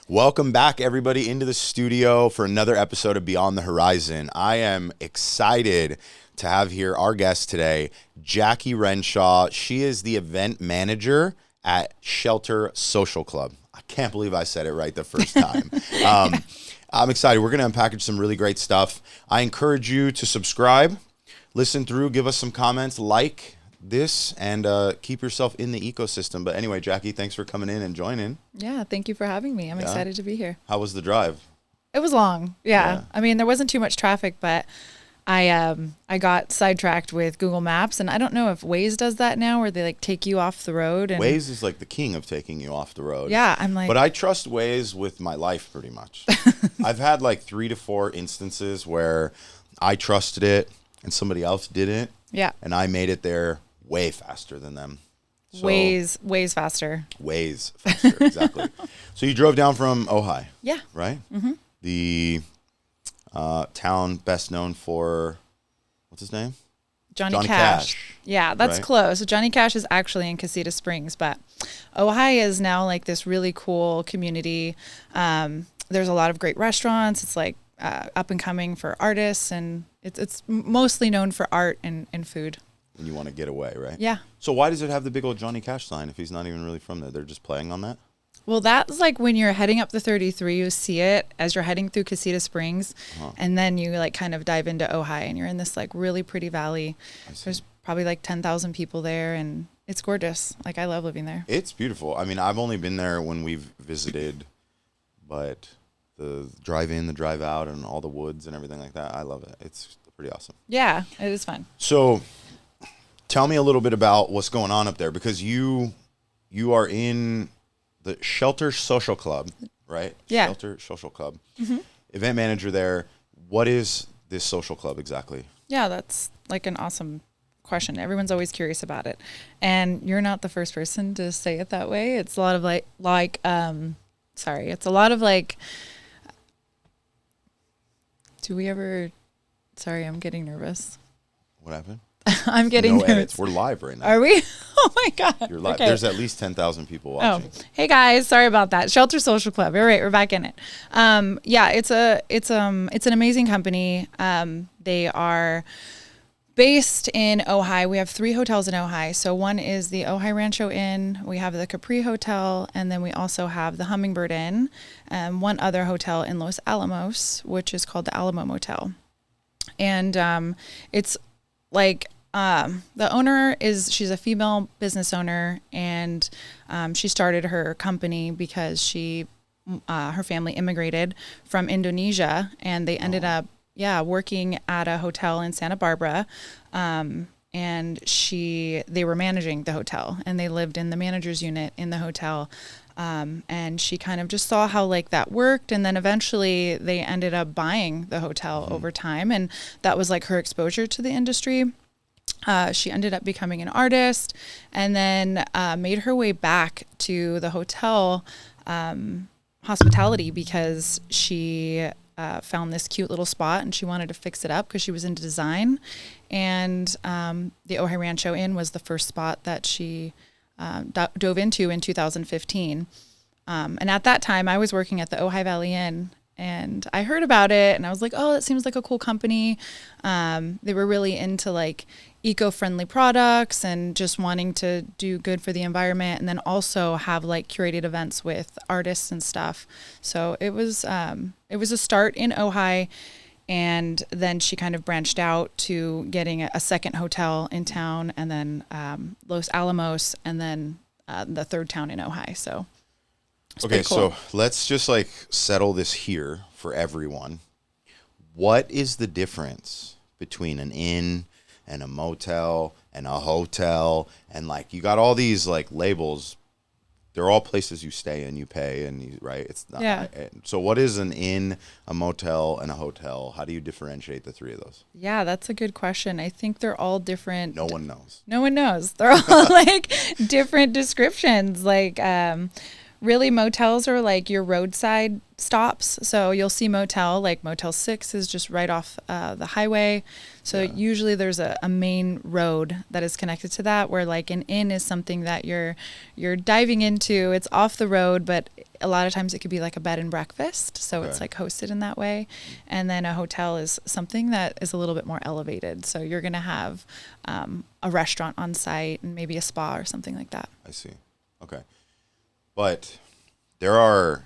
Welcome back, everybody, into the studio for another episode of Beyond the Horizon. I am excited to have here our guest today, Jackie Renshaw. She is the event manager at Shelter Social Club. I can't believe I said it right the first time. I'm excited. We're going to unpackage some really great stuff. I encourage you to subscribe, listen through, give us some comments, like this, and keep yourself in the ecosystem. But anyway, Jackie, thanks for coming in and joining. Yeah, thank you for having me. I'm excited to be here. How was the drive? It was long. Yeah. I mean, there wasn't too much traffic, but I got sidetracked with Google Maps, and I don't know if Waze does that now, where they like take you off the road. And Waze is like the king of taking you off the road. Yeah, I'm like, but I trust Waze with my life pretty much. I've had like 3 to 4 instances where I trusted it and somebody else didn't. Yeah. And I made it there way faster than them. So, Waze faster. Waze faster, exactly. So you drove down from Ojai. Yeah. Right? Mm-hmm. The town best known for, what's his name? Johnny Cash. Yeah, that's right? close. So Johnny Cash is actually in Casita Springs, but Ojai is now like this really cool community. There's a lot of great restaurants. It's like up and coming for artists, and it's mostly known for art and food. And you want to get away, right? Yeah. So why does it have the big old Johnny Cash sign if he's not even really from there? They're just playing on that? Well, that's like when you're heading up the 33, you see it as you're heading through Casita Springs, and then you like kind of dive into Ojai, and you're in this like really pretty valley. There's probably like 10,000 people there, and it's gorgeous. Like, I love living there. It's beautiful. I mean, I've only been there when we've visited, but the drive in, the drive out, and all the woods and everything like that, I love it. It's pretty awesome. Yeah, it is fun. So tell me a little bit about what's going on up there, because you are in the Shelter Social Club, right? Yeah. Shelter Social Club. Mm-hmm. Event manager there. What is this social club exactly? Yeah, that's like an awesome question. Everyone's always curious about it. And you're not the first person to say it that way. It's a lot of it's a lot of like, sorry, I'm getting nervous. What happened? I'm getting nervous. Edits. We're live right now. Are we? Oh my God. You're live. Okay. There's at least 10,000 people watching. Oh, hey guys, sorry about that. Shelter Social Club. All right, we're back in it. Yeah, it's an amazing company. They are based in Ojai. We have 3 hotels in Ojai. So one is the Ojai Rancho Inn. We have the Capri Hotel, and then we also have the Hummingbird Inn. One other hotel in Los Alamos, which is called the Alamo Motel. And it's like, the owner she's a female business owner, and she started her company because her family immigrated from Indonesia, and they ended up working at a hotel in Santa Barbara, and they were managing the hotel, and they lived in the manager's unit in the hotel. And she kind of just saw how like that worked, and then eventually they ended up buying the hotel over time, and that was like her exposure to the industry. She ended up becoming an artist, and then made her way back to the hotel hospitality because she found this cute little spot, and she wanted to fix it up because she was into design. And the Ojai Rancho Inn was the first spot that she dove into in 2015. And at that time, I was working at the Ojai Valley Inn, and I heard about it, and I was like, oh, that seems like a cool company. They were really into like eco-friendly products and just wanting to do good for the environment, and then also have like curated events with artists and stuff. So it was a start in Ojai, and then she kind of branched out to getting a second hotel in town, and then Los Alamos, and then the third town in Ojai. So okay, cool. So let's just like settle this here for everyone. What is the difference between an inn and a motel and a hotel? And like, you got all these like labels. They're all places you stay and you pay, and you, right? It's not. Yeah. So what is an inn, a motel, and a hotel? How do you differentiate the 3 of those? Yeah, that's a good question. I think they're all different. No one knows. No one knows. They're all like different descriptions. Like, really motels are like your roadside stops. So you'll see motel, like Motel 6 is just right off the highway. So usually there's a main road that is connected to that, where like an inn is something that you're diving into. It's off the road, but a lot of times it could be like a bed and breakfast. So it's like hosted in that way. And then a hotel is something that is a little bit more elevated. So you're going to have a restaurant on site and maybe a spa or something like that. I see. Okay. But there are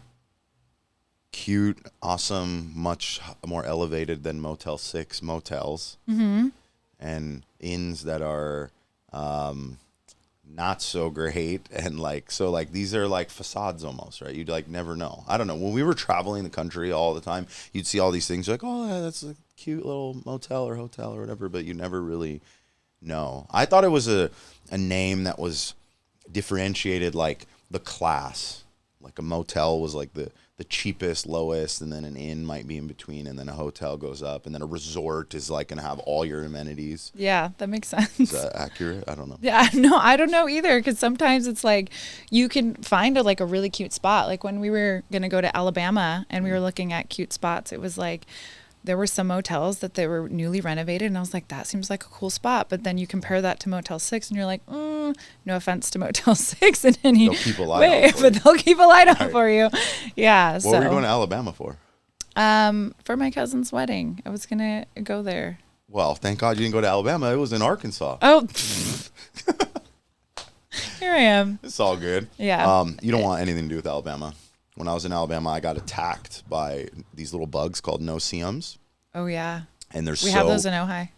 cute, awesome, much more elevated than Motel 6 motels and inns that are not so great. And like, so like these are like facades almost, right? You'd like never know. I don't know. When we were traveling the country all the time, you'd see all these things like, oh, yeah, that's a cute little motel or hotel or whatever, but you never really know. I thought it was a name that was differentiated, like the class. Like a motel was like the cheapest, lowest, and then an inn might be in between, and then a hotel goes up, and then a resort is like going to have all your amenities. Yeah, that makes sense. Is that accurate? I don't know. Yeah, no, I don't know either, because sometimes it's like you can find like a really cute spot. Like when we were going to go to Alabama and we were looking at cute spots, it was like there were some motels that they were newly renovated, and I was like, that seems like a cool spot. But then you compare that to Motel 6, and you're like, no offense to Motel 6 in any way, but they'll keep a light on for you. Yeah. What were you going to Alabama for? For my cousin's wedding. I was gonna go there. Well, thank God you didn't go to Alabama. It was in Arkansas. Oh. Here I am. It's all good. Yeah. You don't want anything to do with Alabama. When I was in Alabama, I got attacked by these little bugs called no-see-ums. Oh, yeah. And we have those in Ojai.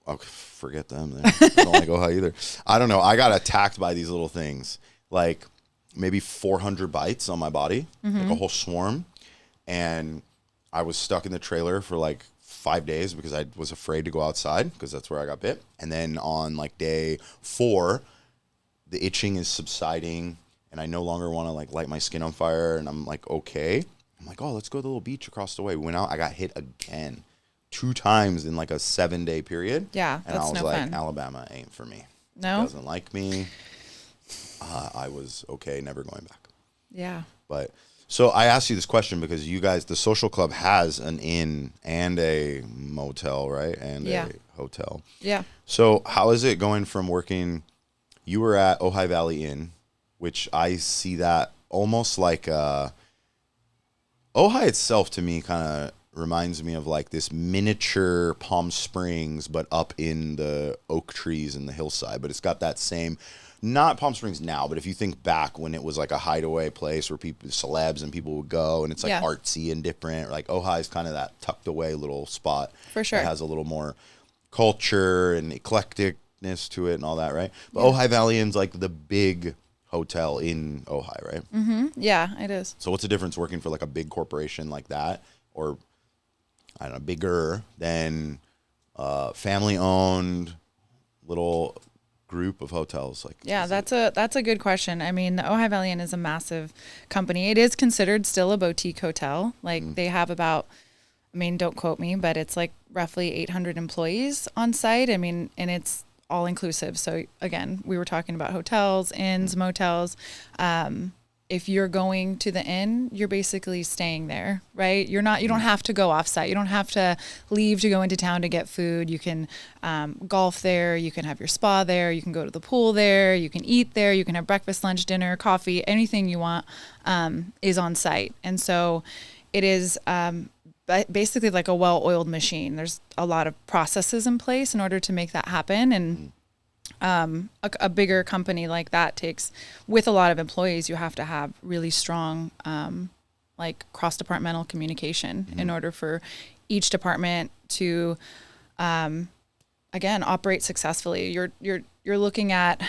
Oh, forget them. They don't like Ojai either. I don't know. I got attacked by these little things, like maybe 400 bites on my body, like a whole swarm. And I was stuck in the trailer for like 5 days because I was afraid to go outside because that's where I got bit. And then on like day 4, the itching is subsiding. And I no longer want to like light my skin on fire, and I'm like, okay. I'm like, oh, let's go to the little beach across the way. We went out. I got hit again 2 times in like a 7-day period. Yeah, and I was like, Alabama ain't for me. No, it doesn't like me. I was okay, never going back. Yeah. But so I asked you this question because you guys, the social club has an inn and a motel, right? And a hotel. Yeah. So how is it going from working? You were at Ojai Valley Inn, which I see that almost like Ojai itself to me kind of reminds me of like this miniature Palm Springs, but up in the oak trees and the hillside. But it's got that same, not Palm Springs now, but if you think back when it was like a hideaway place where people, celebs and people would go, and it's like artsy and different. Like Ojai is kind of that tucked away little spot. For sure. It has a little more culture and eclecticness to it and all that, right? But Ojai Valley Inn's like the big hotel in Ojai, right? Mm-hmm. Yeah, it is. So what's the difference working for like a big corporation like that, or I don't know, bigger than family-owned little group of hotels? Like, yeah, that's a good question. I mean, the Ojai Valley Inn is a massive company. It is considered still a boutique hotel. Like they have about, I mean, don't quote me, but it's like roughly 800 employees on site. I mean, and it's all inclusive. So again, we were talking about hotels, inns, motels. If you're going to the inn, you're basically staying there, right? You don't have to go off site. You don't have to leave to go into town to get food. You can golf there. You can have your spa there. You can go to the pool there. You can eat there. You can have breakfast, lunch, dinner, coffee, anything you want is on site. And so it is basically like a well-oiled machine. There's a lot of processes in place in order to make that happen. And a bigger company like that takes, with a lot of employees, you have to have really strong like cross-departmental communication in order for each department to again operate successfully. You're looking at,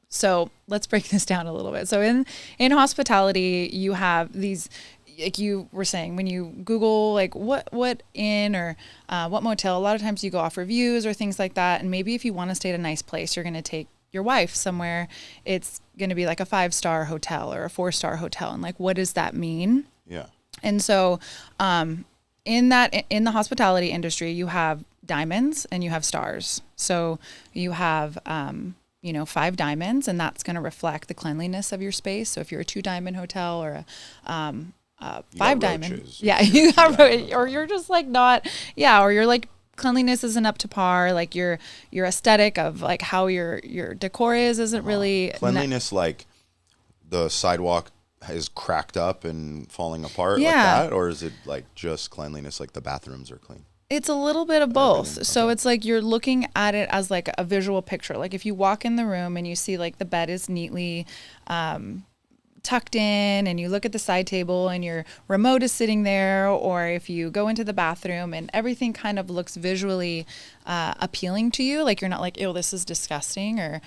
so let's break this down a little bit. So in hospitality, you have these, like you were saying, when you Google like what inn or what motel, a lot of times you go off reviews or things like that. And maybe if you want to stay at a nice place, you're going to take your wife somewhere. It's going to be like a 5-star hotel or a 4-star hotel. And like, what does that mean? Yeah. And so in the hospitality industry, you have diamonds and you have stars. So you have 5 diamonds, and that's going to reflect the cleanliness of your space. So if you're a 2-diamond hotel or a 5-diamond, yeah, you have, or you're just like not, yeah, or you're like cleanliness isn't up to par. Like your aesthetic of like how your decor isn't really cleanliness. Like the sidewalk is cracked up and falling apart, yeah, like that, or is it like just cleanliness, like the bathrooms are clean? It's a little bit of both. Okay. So it's like you're looking at it as like a visual picture. Like if you walk in the room and you see like the bed is neatly tucked in, and you look at the side table and your remote is sitting there, or if you go into the bathroom and everything kind of looks visually appealing to you, like you're not like, ew, this is disgusting, or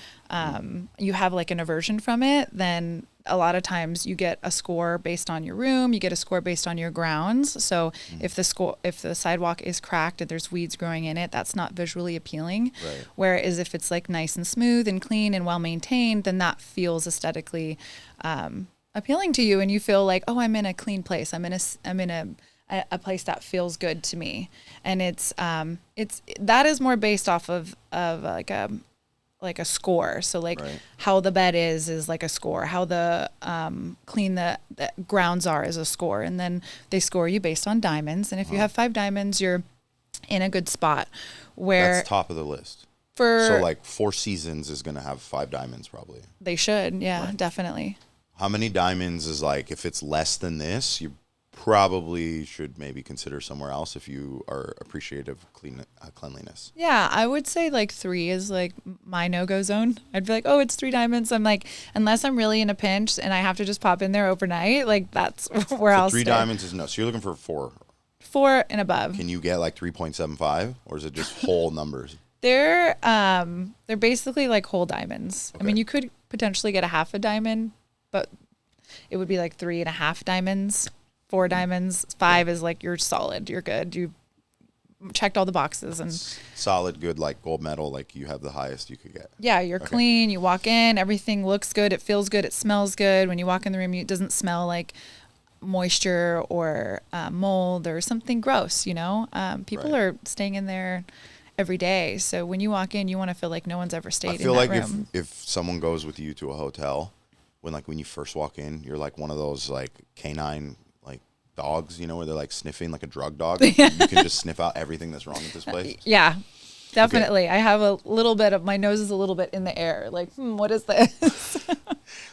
you have like an aversion from it, then a lot of times you get a score based on your room, you get a score based on your grounds. So if the sidewalk is cracked and there's weeds growing in it, that's not visually appealing. Right. Whereas if it's like nice and smooth and clean and well maintained, then that feels aesthetically appealing to you, and you feel like, oh, I'm in a clean place. I'm in a place that feels good to me. And it's that is more based off of like a score. So like right. How the bed is like a score, how the clean the grounds are is a score. And then they score you based on diamonds. And if you have 5 diamonds, you're in a good spot. Where that's top of the list. So like 4 Seasons is going to have 5 diamonds probably. They should. Yeah, right. Definitely. How many diamonds is like, if it's less than this, you probably should maybe consider somewhere else if you are appreciative of cleanliness. Yeah, I would say like 3 is like my no-go zone. I'd be like, oh, it's 3 diamonds. I'm like, unless I'm really in a pinch and I have to just pop in there overnight, like that's where I'll 3 stay. Diamonds is no. So you're looking for 4. 4 and above. Can you get like 3.75, or is it just whole numbers? They're basically like whole diamonds. Okay. I mean, you could potentially get a half a diamond, but it would be like 3.5 diamonds. 4 diamonds, 5 is like you're solid, you're good. You checked all the boxes and solid, good, like gold medal, like you have the highest you could get. Yeah, you're clean. You walk in, everything looks good, it feels good, it smells good. When you walk in the room, it doesn't smell like moisture or mold or something gross. People right. are staying in there every day, so when you walk in, you want to feel like no one's ever stayed in that room. I feel like if someone goes with you to a hotel, when you first walk in, you're like one of those like canine dogs, where they're like sniffing like a drug dog. You can just sniff out everything that's wrong with this place. Yeah, definitely. Okay. I have a little bit of, my nose is a little bit in the air. Like, what is this?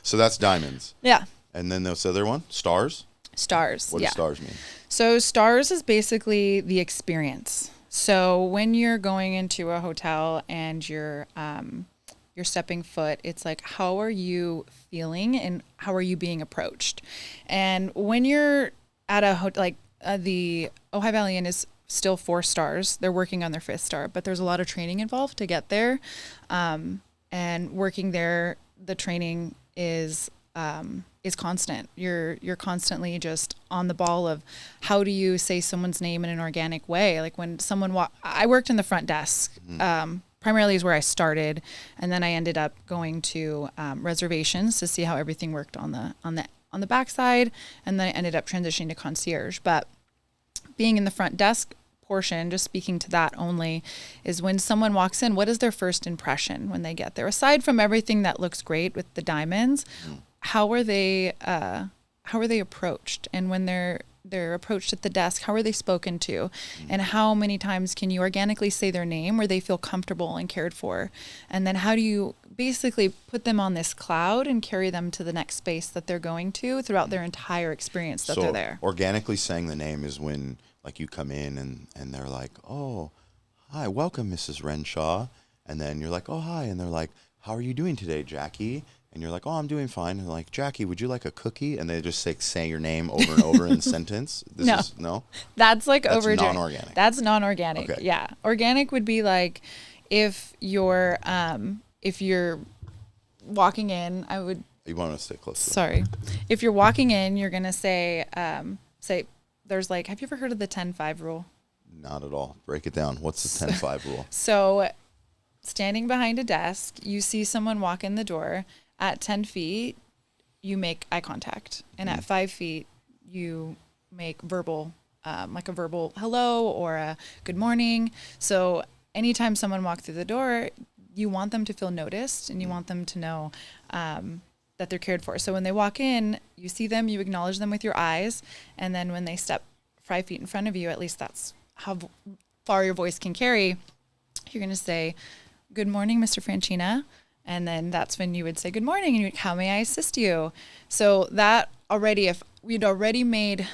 So that's diamonds. Yeah. And then this other one, stars? Stars. What does stars mean? So stars is basically the experience. So when you're going into a hotel and you're stepping foot, it's like, how are you feeling and how are you being approached? And when you're at a hotel, the Ojai Valley Inn is still 4 stars. They're working on their 5th star, but there's a lot of training involved to get there. And working there, the training is constant. You're constantly just on the ball of how do you say someone's name in an organic way? Like when someone I worked in the front desk. Primarily is where I started, and then I ended up going to reservations to see how everything worked on the backside, and then I ended up transitioning to concierge. But being in the front desk portion, just speaking to that only, is when someone walks in, what is their first impression when they get there? Aside from everything that looks great with the diamonds, how are they approached? And when they're approached at the desk, how are they spoken to? And how many times can you organically say their name where they feel comfortable and cared for? And then how do you basically put them on this cloud and carry them to the next space that they're going to throughout their entire experience that they're there? Organically saying the name is when like you come in and they're like, oh, hi, welcome, Mrs. Renshaw. And then you're like, oh, hi. And they're like, how are you doing today, Jackie? And you're like, oh, I'm doing fine. And they're like, Jackie, would you like a cookie? And they just say your name over and over in a sentence. No? That's non-organic. That's non-organic. Okay. Yeah. Organic would be like if you're walking in, you want to stay close. Sorry. If you're walking in, you're going to say there's like, have you ever heard of the 10-5 rule? Not at all. Break it down. What's the 10-5 rule? So standing behind a desk, you see someone walk in the door. At 10 feet, you make eye contact. And at 5 feet, you make verbal, like a verbal hello or a good morning. So anytime someone walks through the door, you want them to feel noticed, and you want them to know that they're cared for. So when they walk in, you see them, you acknowledge them with your eyes, and then when they step 5 feet in front of you, at least that's how far your voice can carry, you're going to say, "Good morning, Mr. Franchina." And then that's when you would say, "Good morning," and you'd, "How may I assist you?" So that already, if we'd already made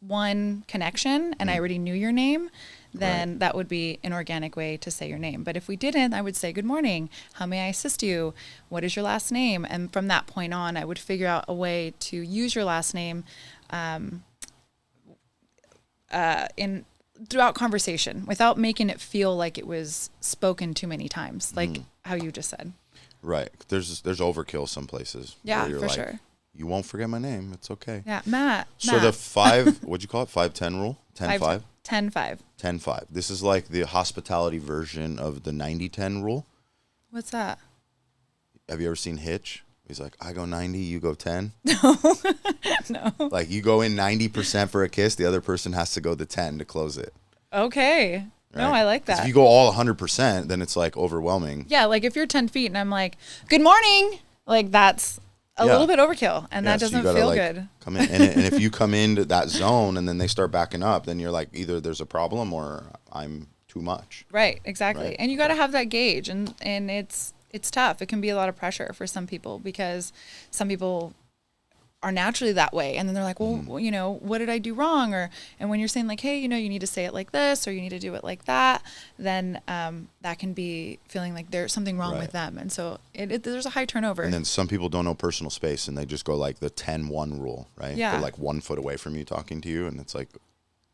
one connection and I already knew your name, then that would be an organic way to say your name. But if we didn't, I would say, "Good morning. How may I assist you? What is your last name?" And from that point on, I would figure out a way to use your last name throughout conversation without making it feel like it was spoken too many times, like how you just said. Right. There's overkill some places. Yeah, where you're for like, sure. You won't forget my name. It's okay. Yeah, Matt. So the 5, what'd you call it? 5-10 rule? 10-5? 10-5. 10-5. This is like the hospitality version of the 90-10 rule. What's that? Have you ever seen Hitch? He's like, I go 90, you go 10. No. Like you go in 90% for a kiss, the other person has to go the 10 to close it. Okay. Right? No, I like 'Cause that. if you go all 100%, then it's like overwhelming. Yeah, like if you're 10 feet and I'm like, "Good morning," like that's a little bit overkill, and that so doesn't you gotta, feel like, good. Come in, and if you come into that zone and then they start backing up, then you're like, either there's a problem or I'm too much. Right, exactly. Right. And you got to have that gauge, and it's tough. It can be a lot of pressure for some people because some people are naturally that way, and then they're like, "Well, what did I do wrong?" And when you're saying like, "Hey, you need to say it like this, or you need to do it like that," then that can be feeling like there's something wrong with them, and so there's a high turnover. And then some people don't know personal space, and they just go like the 10-1 rule, right? Yeah. They're like 1 foot away from you talking to you, and it's like,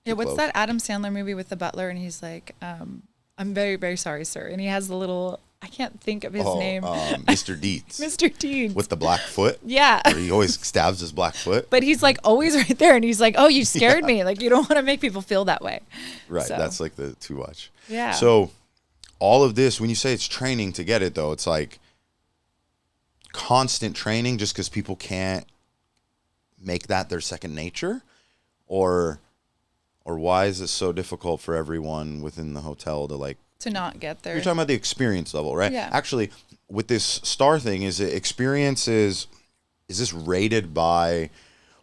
Yeah, what's close. that Adam Sandler movie with the butler, and he's like, "I'm very, very sorry, sir," and he has the little, I can't think of his name. Mr. Dietz. Mr. Deeds. With the black foot. Yeah. Where he always stabs his black foot. But he's like always right there, and he's like, "Oh, you scared me." Like, you don't want to make people feel that way. Right. So. That's like the too much. Yeah. So all of this, when you say it's training to get it, though, it's like constant training just because people can't make that their second nature? Or why is it so difficult for everyone within the hotel to not get there? You're talking about the experience level, right? Yeah. Actually, with this star thing, is this rated by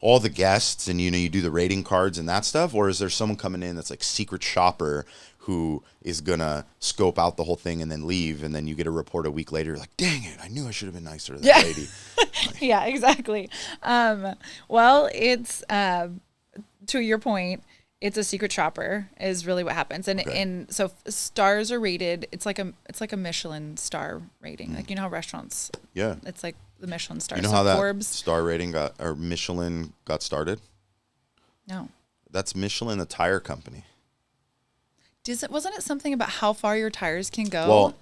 all the guests and you do the rating cards and that stuff, or is there someone coming in that's like secret shopper who is gonna scope out the whole thing and then leave, and then you get a report a week later, like, dang it, I knew I should have been nicer to that lady. Yeah, exactly. Well, it's to your point, it's a secret shopper is really what happens, and so stars are rated. It's like a Michelin star rating, like how restaurants. Yeah, it's like the Michelin star. You know how that star rating Michelin got started? No, that's Michelin, the tire company. Wasn't it something about how far your tires can go?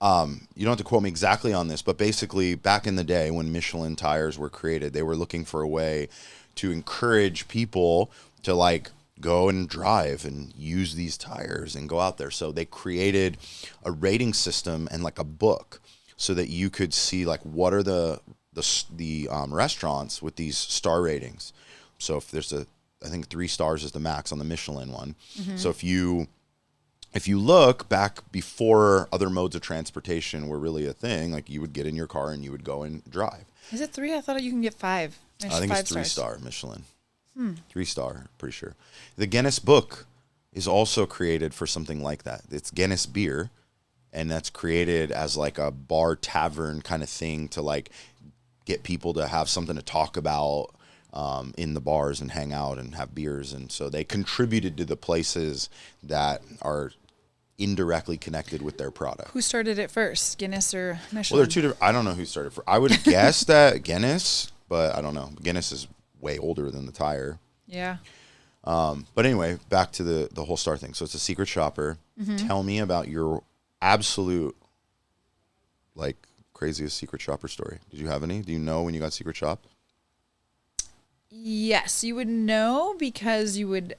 Well, you don't have to quote me exactly on this, but basically back in the day when Michelin tires were created, they were looking for a way to encourage people to like go and drive and use these tires and go out there. So they created a rating system and like a book so that you could see like what are the restaurants with these star ratings. So if there's I think 3 stars is the max on the Michelin one. Mm-hmm. So if you look back before other modes of transportation were really a thing, like you would get in your car and you would go and drive. Is it 3? I thought you can get 5. I think it's 3 stars. Star Michelin. 3 star, pretty sure. The Guinness book is also created for something like that. It's Guinness beer, and that's created as like a bar tavern kind of thing to like get people to have something to talk about in the bars and hang out and have beers. And so they contributed to the places that are indirectly connected with their product. Who started it first, Guinness or Michelin? Well, they're 2 different. I don't know who started first. I would guess that Guinness, but I don't know. Guinness is way older than the tire. Yeah. But anyway, back to the whole star thing. So it's a secret shopper. Mm-hmm. Tell me about your absolute, like, craziest secret shopper story. Did you have any? Do you know when you got secret shop? Yes, you would know because you would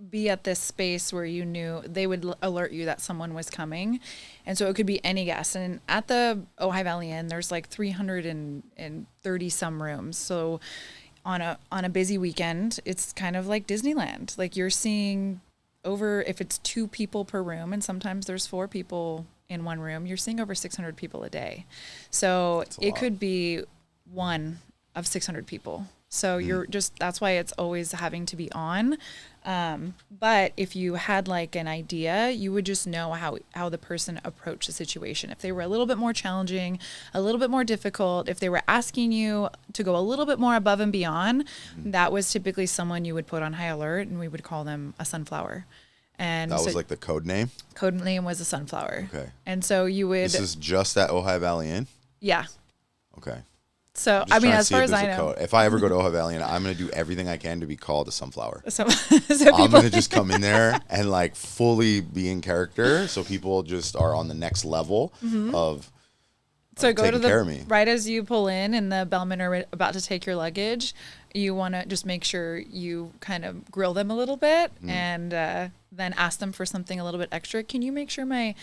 be at this space where you knew they would alert you that someone was coming. And so it could be any guest. And at the Ojai Valley Inn, there's like 330 some rooms. So on a busy weekend, it's kind of like Disneyland. Like you're seeing if it's 2 people per room, and sometimes there's 4 people in one room, you're seeing over 600 people a day. So it could be one of 600 people. So you're just, that's why it's always having to be on. But if you had like an idea, you would just know how the person approached the situation. If they were a little bit more challenging, a little bit more difficult, if they were asking you to go a little bit more above and beyond, that was typically someone you would put on high alert, and we would call them a sunflower. And that was like the code name? Code name was a sunflower. Okay. And so you would... This is just at Ojai Valley Inn? Yeah. Okay. So, I mean, as far as I know. If I ever go to Ojai Valley Inn, I'm going to do everything I can to be called a sunflower. So I'm going to just come in there and like fully be in character, so people just are on the next level of go to care of me. Right as you pull in and the bellmen are about to take your luggage, you want to just make sure you kind of grill them a little bit and then ask them for something a little bit extra. Can you make sure my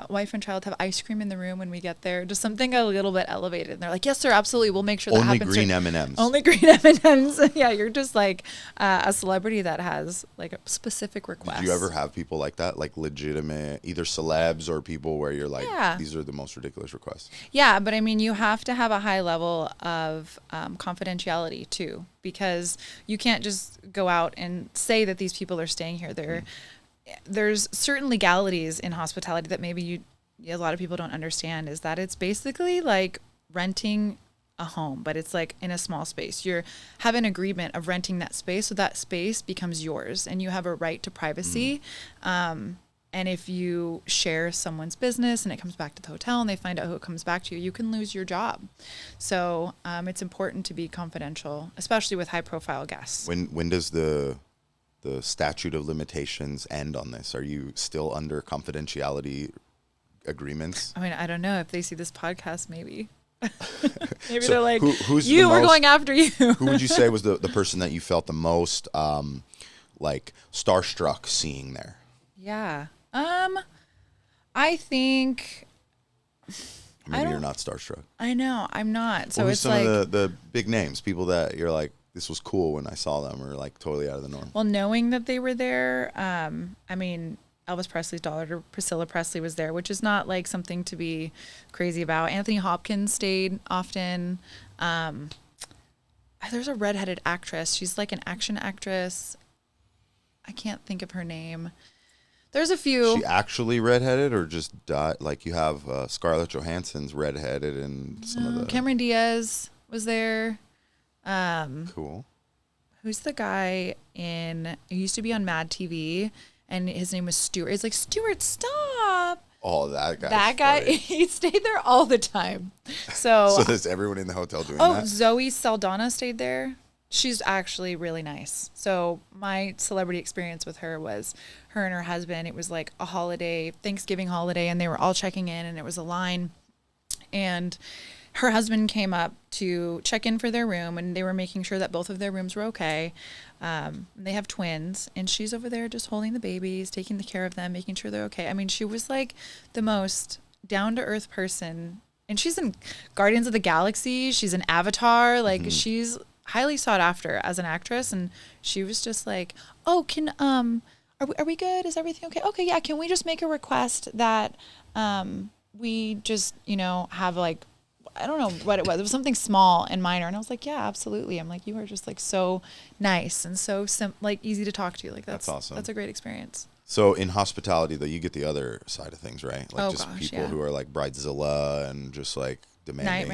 wife and child have ice cream in the room when we get there? Just something a little bit elevated. And they're like, yes, sir, absolutely. We'll make sure that happens. Only green M&Ms. Only green M&Ms. Yeah, you're just like a celebrity that has like a specific request. Did you ever have people like that, like legitimate, either celebs or people where you're like, these are the most ridiculous requests? Yeah, but I mean, you have to have a high level of confidentiality too, because you can't just go out and say that these people are staying here. There's certain legalities in hospitality that maybe a lot of people don't understand, is that it's basically like renting a home, but it's like in a small space. You have an agreement of renting that space, so that space becomes yours and you have a right to privacy. And if you share someone's business and it comes back to the hotel and they find out who it comes back to, you can lose your job. So it's important to be confidential, especially with high profile guests. When does the statute of limitations end on this? Are you still under confidentiality agreements? I mean, I don't know. If they see this podcast, maybe. Maybe so they're like, we're going after you. Who would you say was the person that you felt the most like starstruck seeing there? Yeah. I think... Maybe you're not starstruck. I know. I'm not. So who's some of the big names, people that you're like, this was cool when I saw them, or like totally out of the norm? Well, knowing that they were there, I mean, Elvis Presley's daughter, Priscilla Presley, was there, which is not like something to be crazy about. Anthony Hopkins stayed often. There's a redheaded actress. She's like an action actress. I can't think of her name. There's a few. She actually redheaded, or just died? Like you have Scarlett Johansson's redheaded, and some of the... Cameron Diaz was there. Cool. Who's the guy he used to be on Mad TV, and his name was Stuart. It's like, Stuart, stop. Oh, that guy. That guy, he stayed there all the time. So there's everyone in the hotel doing that? Oh, Zoe Saldana stayed there. She's actually really nice. So my celebrity experience with her was her and her husband. It was like a holiday, Thanksgiving holiday, and they were all checking in, and it was a line. And her husband came up to check in for their room, and they were making sure that both of their rooms were okay. They have twins, and she's over there just holding the babies, taking care of them, making sure they're okay. I mean, she was like the most down-to-earth person. And she's in Guardians of the Galaxy. She's an Avatar. Like, she's highly sought after as an actress. And she was just like, oh, are we good? Is everything okay? Okay, yeah. Can we just make a request that we just, have like, I don't know what it was. It was something small and minor. And I was like, yeah, absolutely. I'm like, you are just like so nice and so like easy to talk to. Like that's awesome. That's a great experience. So in hospitality though, you get the other side of things, right? Like people who are like bridezilla and just like demanding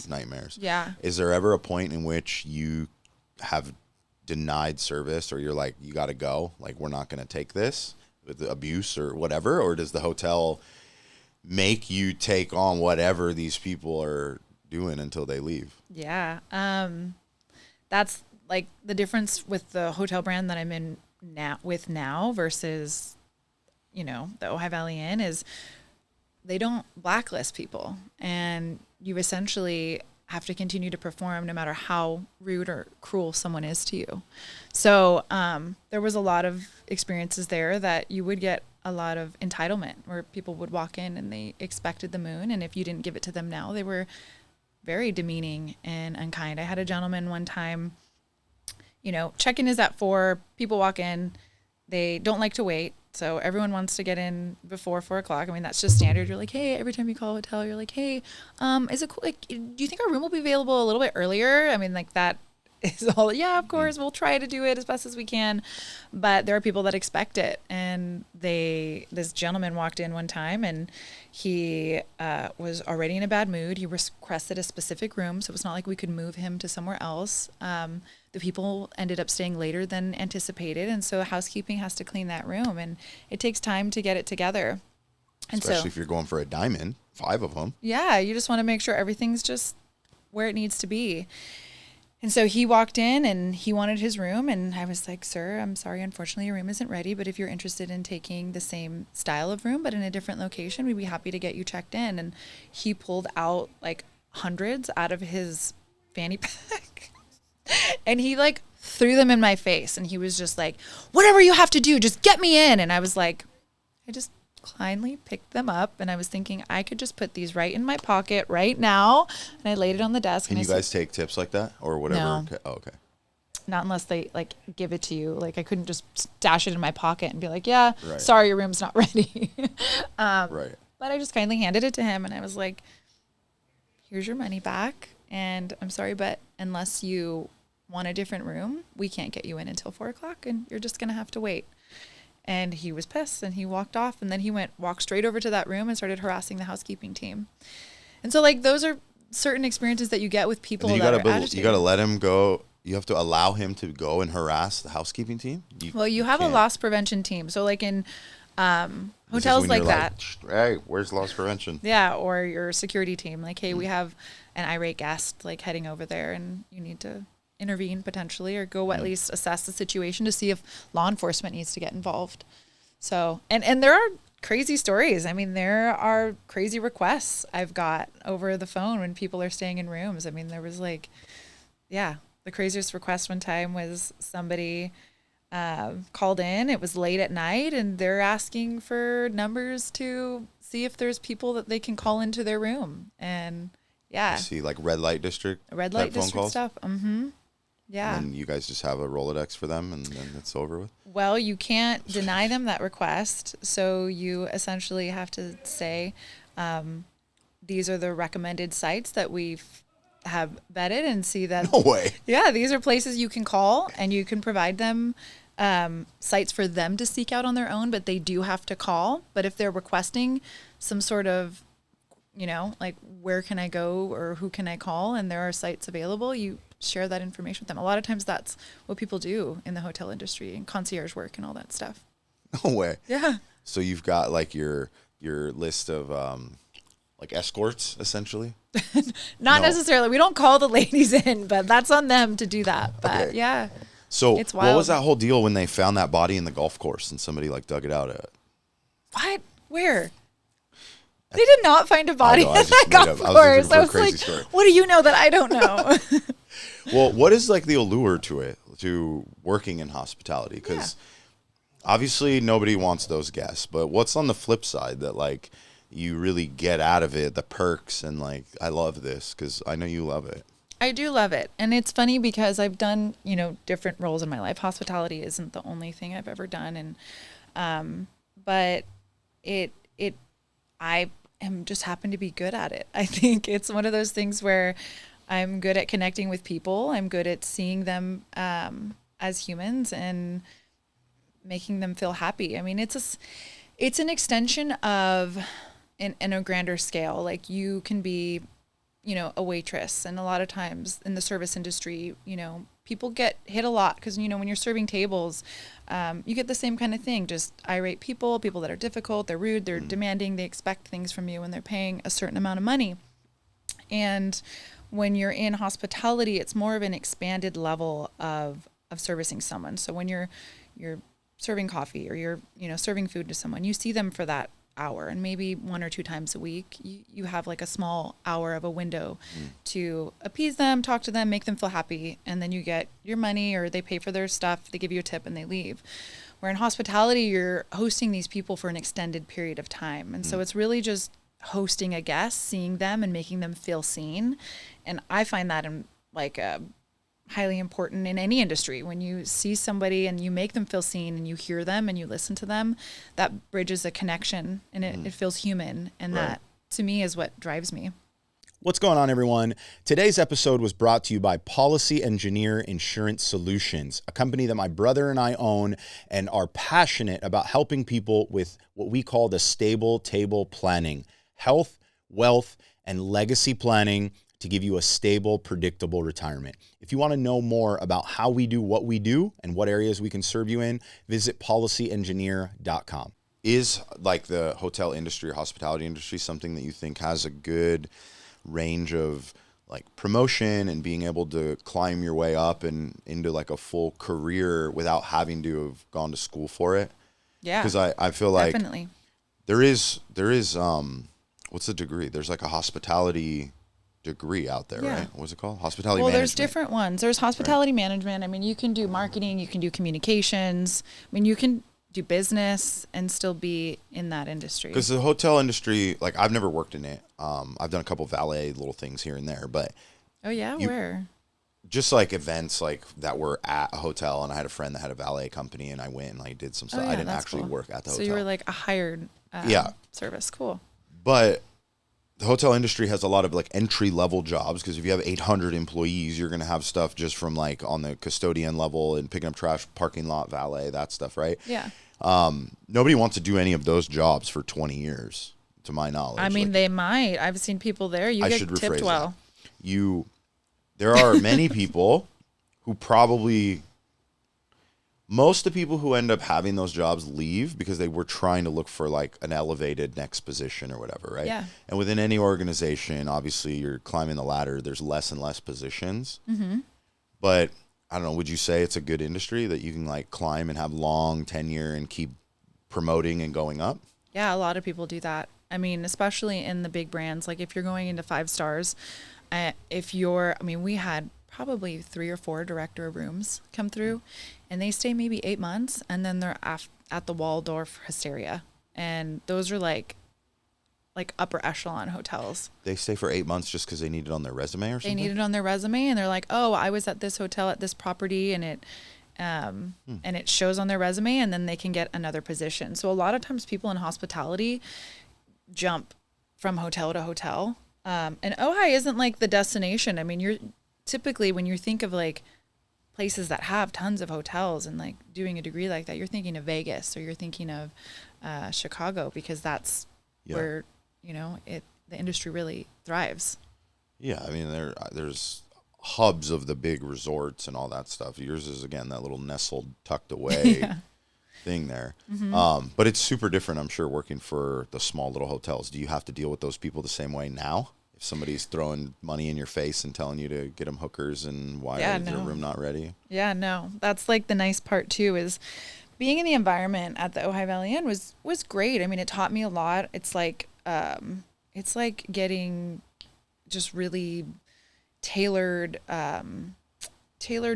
nightmares. Yeah. Is there ever a point in which you have denied service, or you're like, you got to go, like, we're not going to take this with the abuse or whatever? Or does the hotel make you take on whatever these people are doing until they leave? Yeah. That's like the difference with the hotel brand that I'm in now versus, the Ojai Valley Inn is they don't blacklist people, and you essentially have to continue to perform no matter how rude or cruel someone is to you. So there was a lot of experiences there that you would get a lot of entitlement, where people would walk in and they expected the moon, and if you didn't give it to them now, they were very demeaning and unkind. I had a gentleman one time, check-in is at 4, people walk in, they don't like to wait, So everyone wants to get in before 4:00. I mean, that's just standard. You're like, hey, every time you call a hotel, you're like, hey, is it cool? Like, do you think our room will be available a little bit earlier? I mean, like that is all, yeah, of course, we'll try to do it as best as we can. But there are people that expect it. And this gentleman walked in one time and he was already in a bad mood. He requested a specific room. So it was not like we could move him to somewhere else. The people ended up staying later than anticipated. And so housekeeping has to clean that room and it takes time to get it together. And especially if you're going for a diamond, 5 of them. Yeah, you just want to make sure everything's just where it needs to be. And so he walked in and he wanted his room. And I was like, sir, I'm sorry, unfortunately, your room isn't ready. But if you're interested in taking the same style of room, but in a different location, we'd be happy to get you checked in. And he pulled out like hundreds out of his fanny pack. And he like threw them in my face. And he was just like, whatever you have to do, just get me in. And I was like, I just kindly picked them up and I was thinking I could just put these right in my pocket right now, and I laid it on the desk. Can you guys take tips like that or whatever? No. Oh, okay. Not unless they like give it to you. Like I couldn't just stash it in my pocket and be like, yeah, right. Sorry, your room's not ready. Right. But I just kindly handed it to him and I was like, here's your money back. And I'm sorry, but unless you want a different room, we can't get you in until 4:00 and you're just going to have to wait. And he was pissed and he walked off and then he walked straight over to that room and started harassing the housekeeping team. And so like those are certain experiences that you get with people that are agitated. You got to let him go. You have to allow him to go and harass the housekeeping team. You have a loss prevention team. So like in hotels like that. Hey, where's loss prevention? Yeah. Or your security team. Like, hey, we have an irate guest like heading over there and you need to intervene potentially or go at least assess the situation to see if law enforcement needs to get involved. So, and there are crazy stories. I mean, there are crazy requests I've got over the phone when people are staying in rooms. I mean, there was like, the craziest request one time was somebody called in. It was late at night and they're asking for numbers to see if there's people that they can call into their room. And I see like red light district stuff. Mm-hmm. Yeah. And you guys just have a Rolodex for them and then it's over with? Well, you can't deny them that request. So you essentially have to say, these are the recommended sites that we have vetted and see that. No way. Yeah. These are places you can call and you can provide them sites for them to seek out on their own, but they do have to call. But if they're requesting some sort of, like where can I go or who can I call and there are sites available, you share that information with them. A lot of times that's what people do in the hotel industry and concierge work and all that stuff. No way. Yeah. So you've got like your list of like escorts essentially? Not necessarily. We don't call the ladies in, but that's on them to do that. But okay. Yeah. So it's wild. What was that whole deal when they found that body in the golf course and somebody like dug it out at? What? Where? They did not find a body in that golf course. I was like, story. What do you know that I don't know? Well, what is like the allure to working in hospitality? Because obviously nobody wants those guests, but what's on the flip side that like you really get out of it, the perks, and like, I love this because I know you love it. I do love it. And it's funny because I've done, different roles in my life. Hospitality isn't the only thing I've ever done. And, but I am just happen to be good at it. I think it's one of those things where I'm good at connecting with people. I'm good at seeing them as humans and making them feel happy. I mean, it's an extension of in a grander scale. Like you can be, a waitress, and a lot of times in the service industry, people get hit a lot because, when you're serving tables, you get the same kind of thing, just irate people that are difficult, they're rude, they're demanding, they expect things from you, and they're paying a certain amount of money. And when you're in hospitality, it's more of an expanded level of servicing someone. So when you're serving coffee or you're, serving food to someone, you see them for that hour, and maybe 1 or 2 times a week you have like a small hour of a window to appease them, talk to them, make them feel happy, and then you get your money or they pay for their stuff, they give you a tip and they leave. Where in hospitality, you're hosting these people for an extended period of time, and so it's really just hosting a guest, seeing them and making them feel seen. And I find that in like a highly important in any industry. When you see somebody and you make them feel seen and you hear them and you listen to them, that bridges a connection and it feels human. And that, to me, is what drives me. What's going on, everyone? Today's episode was brought to you by Policy Engineer Insurance Solutions, a company that my brother and I own and are passionate about helping people with what we call the stable table planning, health, wealth, and legacy planning to give you a stable, predictable retirement. If you want to know more about how we do what we do and what areas we can serve you in, visit policyengineer.com. Is like the hotel industry or hospitality industry something that you think has a good range of like promotion and being able to climb your way up and into like a full career without having to have gone to school for it? Yeah. Because I feel like definitely. there is what's the degree? There's like a hospitality degree out there, right? What's it called? Hospitality management. Well, there's different ones. There's hospitality management. I mean, you can do marketing, you can do communications. I mean, you can do business and still be in that industry. Because the hotel industry, like I've never worked in it. I've done a couple valet little things here and there, but where? Just like events like that were at a hotel, and I had a friend that had a valet company, and I went and I did some stuff. I didn't actually work at the hotel. So you were like a hired service. Cool. But the hotel industry has a lot of like entry level jobs, because if you have 800 employees, you're going to have stuff just from like on the custodian level and picking up trash, parking lot, valet, that stuff, right? Yeah. Nobody wants to do any of those jobs for 20 years, to my knowledge. I mean, like, they might. I've seen people there. You get tipped well. There are many people who probably, most of the people who end up having those jobs leave because they were trying to look for like an elevated next position or whatever, right? Yeah. And within any organization, obviously you're climbing the ladder, there's less and less positions. Mm-hmm. But I don't know, would you say it's a good industry that you can like climb and have long tenure and keep promoting and going up? Yeah, a lot of people do that. I mean, especially in the big brands, like if you're going into 5 stars, we had probably 3 or 4 director of rooms come through, and they stay maybe 8 months, and then they're at the Waldorf Hysteria. And those are like upper echelon hotels. They stay for 8 months just because they need it on their resume or something? They need it on their resume, and they're like, oh, I was at this hotel at this property, and it shows on their resume, and then they can get another position. So a lot of times people in hospitality jump from hotel to hotel. And Ojai isn't like the destination. I mean, you're typically, when you think of like places that have tons of hotels and like doing a degree like that, you're thinking of Vegas, or you're thinking of Chicago, because that's where, the industry really thrives. Yeah. I mean, there's hubs of the big resorts and all that stuff. Yours is, again, that little nestled, tucked away thing there. Mm-hmm. But it's super different, I'm sure, working for the small little hotels. Do you have to deal with those people the same way now? If somebody's throwing money in your face and telling you to get them hookers, and why is your room not ready? Yeah, no. That's like the nice part too, is being in the environment at the Ojai Valley Inn was great. I mean, it taught me a lot. It's like getting just really tailored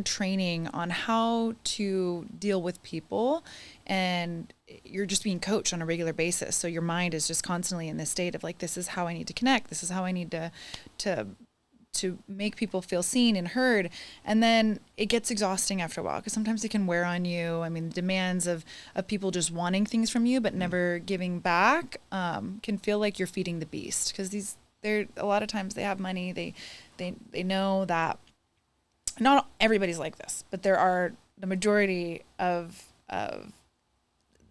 training on how to deal with people, and you're just being coached on a regular basis. So your mind is just constantly in this state of like, this is how I need to connect. This is how I need to make people feel seen and heard. And then it gets exhausting after a while, because sometimes it can wear on you. I mean, the demands of people just wanting things from you but never giving back can feel like you're feeding the beast, because a lot of times they have money. They know that not everybody's like this, but there are the majority of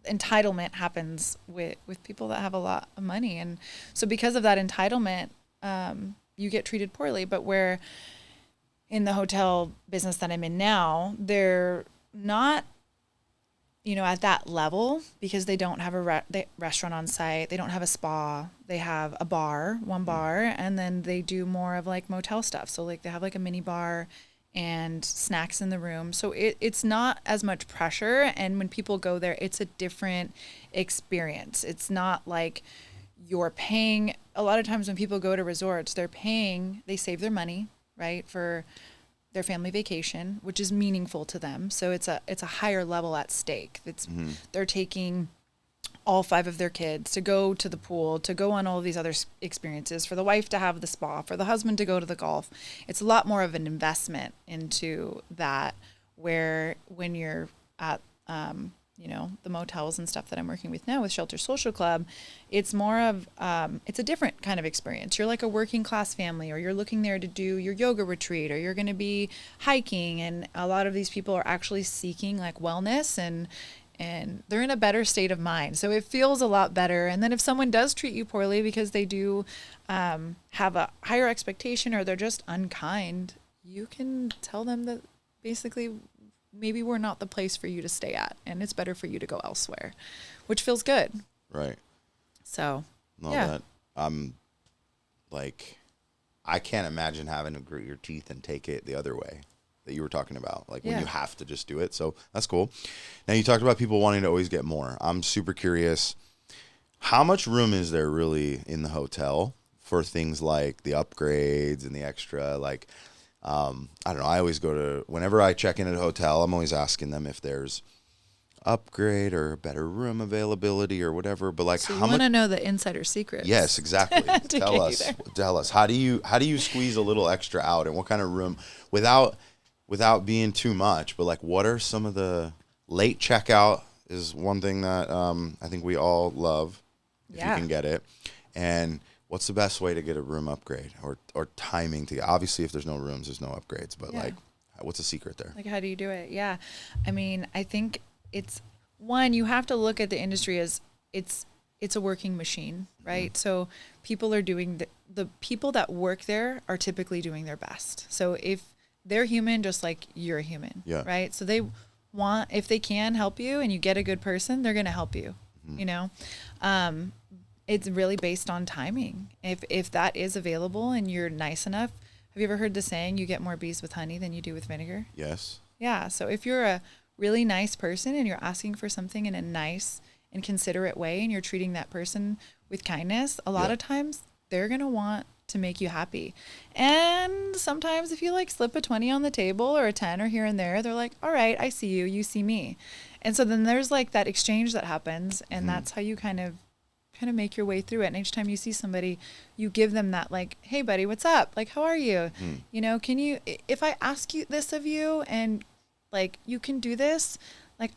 entitlement happens with people that have a lot of money. And so because of that entitlement, you get treated poorly. But where in the hotel business that I'm in now, they're not, at that level, because they don't have a restaurant on site. They don't have a spa. They have a bar, one bar, and then they do more of like motel stuff. So like they have like a mini bar and snacks in the room. So it's not as much pressure. And when people go there, it's a different experience. It's not like you're paying. A lot of times when people go to resorts, they save their money, right, for their family vacation, which is meaningful to them. So it's a higher level at stake. They're taking all 5 of their kids, to go to the pool, to go on all of these other experiences, for the wife to have the spa, for the husband to go to the golf. It's a lot more of an investment into that, where when you're at, the motels and stuff that I'm working with now with Shelter Social Club, it's more of, it's a different kind of experience. You're like a working class family, or you're looking there to do your yoga retreat, or you're going to be hiking. And a lot of these people are actually seeking like wellness, and they're in a better state of mind. So it feels a lot better. And then if someone does treat you poorly because they do have a higher expectation, or they're just unkind, you can tell them that basically maybe we're not the place for you to stay at, and it's better for you to go elsewhere, which feels good. Right. So, no, yeah. That I'm like, I can't imagine having to grit your teeth and take it the other way that you were talking about, like when you have to just do it. So that's cool. Now you talked about people wanting to always get more. I'm super curious, how much room is there really in the hotel for things like the upgrades and the extra, like, I don't know. I always go to, whenever I check in at a hotel, I'm always asking them if there's upgrade or better room availability or whatever. But like, So how you want much? to know the insider secrets. Yes, exactly. Tell us. How do you squeeze a little extra out, and what kind of room without being too much? But like, what are some of the late checkout is one thing that I think we all love if you can get it. And what's the best way to get a room upgrade or timing to get? Obviously, if there's no rooms, there's no upgrades. But like, what's the secret there? Like, how do you do it? Yeah. I mean, I think it's one, you have to look at the industry as it's a working machine, right? So people are doing the people that work there are typically doing their best. So if they're human, just like you're a human, right? So they want, if they can help you and you get a good person, they're going to help you, you know? It's really based on timing. If that is available and you're nice enough, have you ever heard the saying, you get more bees with honey than you do with vinegar? Yes. Yeah. So if you're a really nice person and you're asking for something in a nice and considerate way, and you're treating that person with kindness, a lot of times they're going to want to make you happy. And sometimes if you like slip a 20 on the table or a 10 or here and there, they're like, all right, I see you, you see me. And so then there's like that exchange that happens, and that's how you kind of make your way through it. And each time you see somebody, you give them that like, hey buddy, what's up? Like, how are you? You know, can you, if I ask you this of you and like, you can do this, like,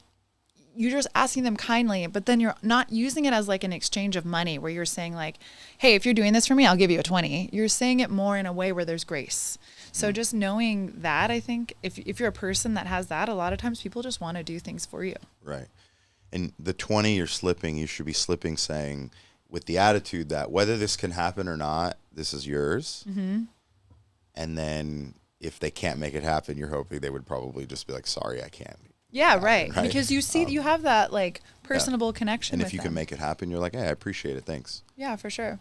you're just asking them kindly, but then you're not using it as like an exchange of money where you're saying like, hey, if you're doing this for me, I'll give you a 20. You're saying it more in a way where there's grace. So just knowing that, I think if you're a person that has that, a lot of times people just want to do things for you. Right. And the 20 you're slipping, you should be slipping saying, with the attitude that whether this can happen or not, this is yours. And then if they can't make it happen, you're hoping they would probably just be like, sorry, I can't. Yeah, right. Because you see, you have that like personable connection and with if you them. can make it happen, you're like, hey, I appreciate it. Thanks. Yeah, for sure.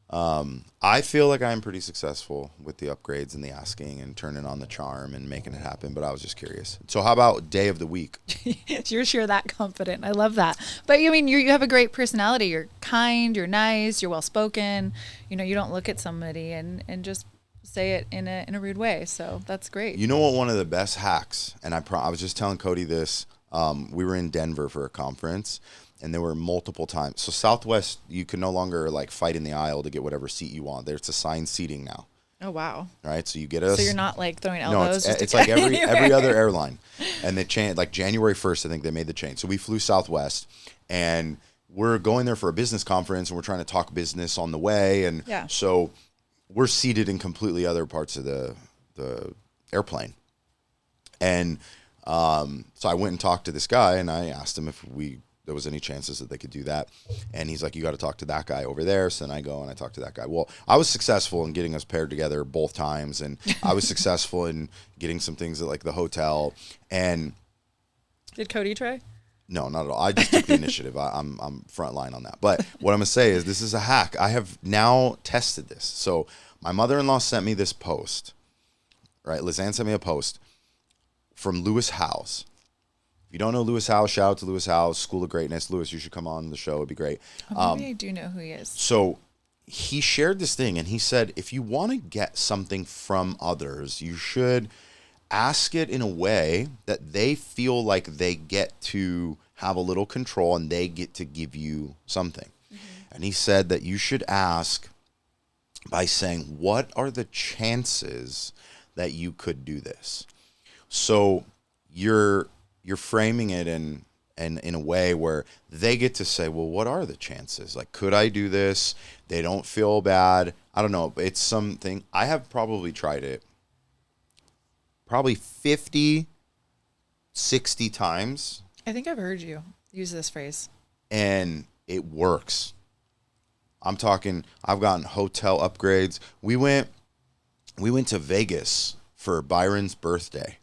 I feel like I'm pretty successful with the upgrades and the asking and turning on the charm and making it happen, but I was just curious. So how about day of the week? You're sure that confident. I love that. But I mean, you have a great personality. You're kind, you're nice, you're well-spoken. You know, you don't look at somebody and just say it in a rude way. So that's great. You know what, one of the best hacks, and I was just telling Cody this, we were in Denver for a conference, and there were multiple times. So Southwest, you can no longer like fight in the aisle to get whatever seat you want. There's assigned seating now. Oh, wow. All right, so you get us. So you're not like throwing elbows? No, it's like every other airline. And they changed, like January 1st, I think they made the change. So we flew Southwest, and we're going there for a business conference, and we're trying to talk business on the way. And so we're seated in completely other parts of the airplane. And so I went and talked to this guy, and I asked him if there was any chances that they could do that. And he's like, you got to talk to that guy over there. So then I go and I talk to that guy. Well, I was successful in getting us paired together both times. And I was successful in getting some things at like the hotel. And did Cody try? No, not at all. I just took the initiative. I'm front line on that. But what I'm going to say is this is a hack. I have now tested this. So my mother-in-law sent me this post, right? Lizanne sent me a post from Lewis Howes. If you don't know Lewis Howes, shout out to Lewis Howes, School of Greatness. Lewis, you should come on the show. It'd be great. Maybe I do know who he is. So he shared this thing, and he said, if you want to get something from others, you should ask it in a way that they feel like they get to have a little control and they get to give you something. And he said that you should ask by saying, what are the chances that you could do this? So you're framing it in a way where they get to say, well, what are the chances? Like, could I do this? They don't feel bad. I don't know. It's something I have probably tried it probably 50, 60 times. I think I've heard you use this phrase. And it works. I'm talking, I've gotten hotel upgrades. We went to Vegas for Byron's birthday.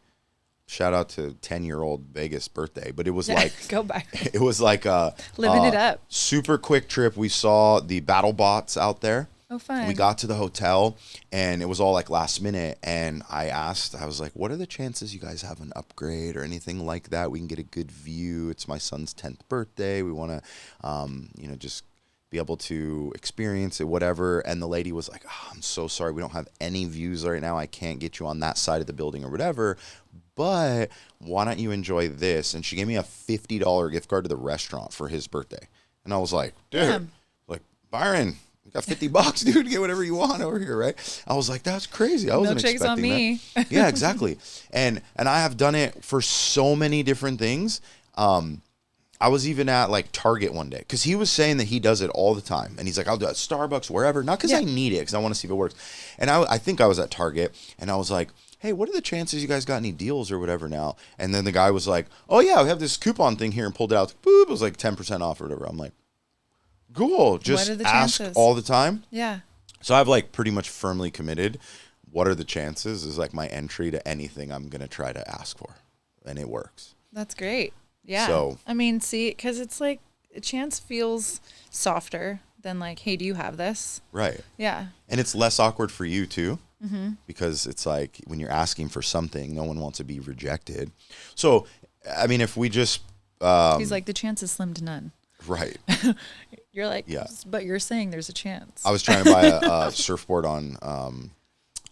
Shout out to 10-year-old Vegas birthday. But it was like, go Byron. It was like a living it up. Super quick trip. We saw the battle bots out there. Oh, fun. We got to the hotel and it was all like last minute. And I was like, what are the chances you guys have an upgrade or anything like that? We can get a good view. It's my son's 10th birthday. We want to, just be able to experience it, whatever. And the lady was like, oh, I'm so sorry. We don't have any views right now. I can't get you on that side of the building or whatever. But why don't you enjoy this? And she gave me a $50 gift card to the restaurant for his birthday. And I was like, dude, like, Byron, you got $50, dude. Get whatever you want over here, right? I was like, that's crazy. I wasn't expecting on me. that. Yeah, exactly. And I have done it for so many different things. I was even at like Target one day because he was saying that he does it all the time. And he's like, I'll do it at Starbucks, wherever. Not because I need it, because I want to see if it works. And I think I was at Target and I was like, hey, what are the chances you guys got any deals or whatever now? And then the guy was like, oh, yeah, we have this coupon thing here, and pulled it out. Boop, it was like 10% off or whatever. I'm like, cool. Just ask all the time. Yeah. So I've like pretty much firmly committed. What are the chances is like my entry to anything I'm going to try to ask for. And it works. That's great. Yeah. So, I mean, see, because it's like a chance feels softer than like, hey, do you have this? Right. Yeah. And it's less awkward for you too, because it's like when you're asking for something, no one wants to be rejected. So, I mean, if we just... he's like, the chance is slim to none. Right. You're like, but you're saying there's a chance. I was trying to buy a surfboard on...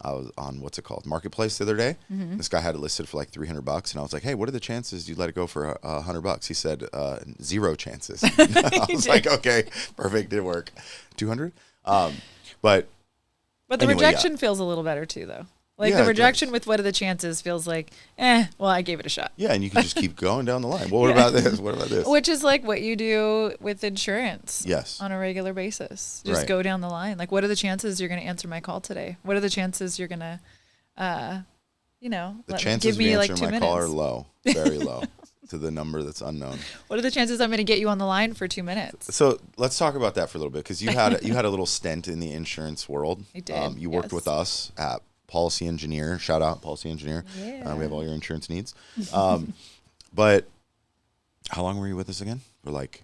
I was on, what's it called, Marketplace the other day. This guy had it listed for like $300, and I was like, hey, what are the chances you let it go for $100? He said 0 chances. I was like, okay, perfect, did work. 200. But the rejection feels a little better too, though. Like the rejection with what are the chances feels like, well, I gave it a shot. Yeah, and you can just keep going down the line. Well, what about this? What about this? Which is like what you do with insurance. Yes. On a regular basis. Just go down the line. Like, what are the chances you're going to answer my call today? What are the chances you're going to, the chances give me you like answer 2 my minutes? call are low, very low, to the number that's unknown. What are the chances I'm going to get you on the line for 2 minutes? So let's talk about that for a little bit, because you had a little stint in the insurance world. I did. You worked with us at Policy Engineer. Shout out Policy Engineer. Yeah. We have all your insurance needs. But how long were you with us again? For like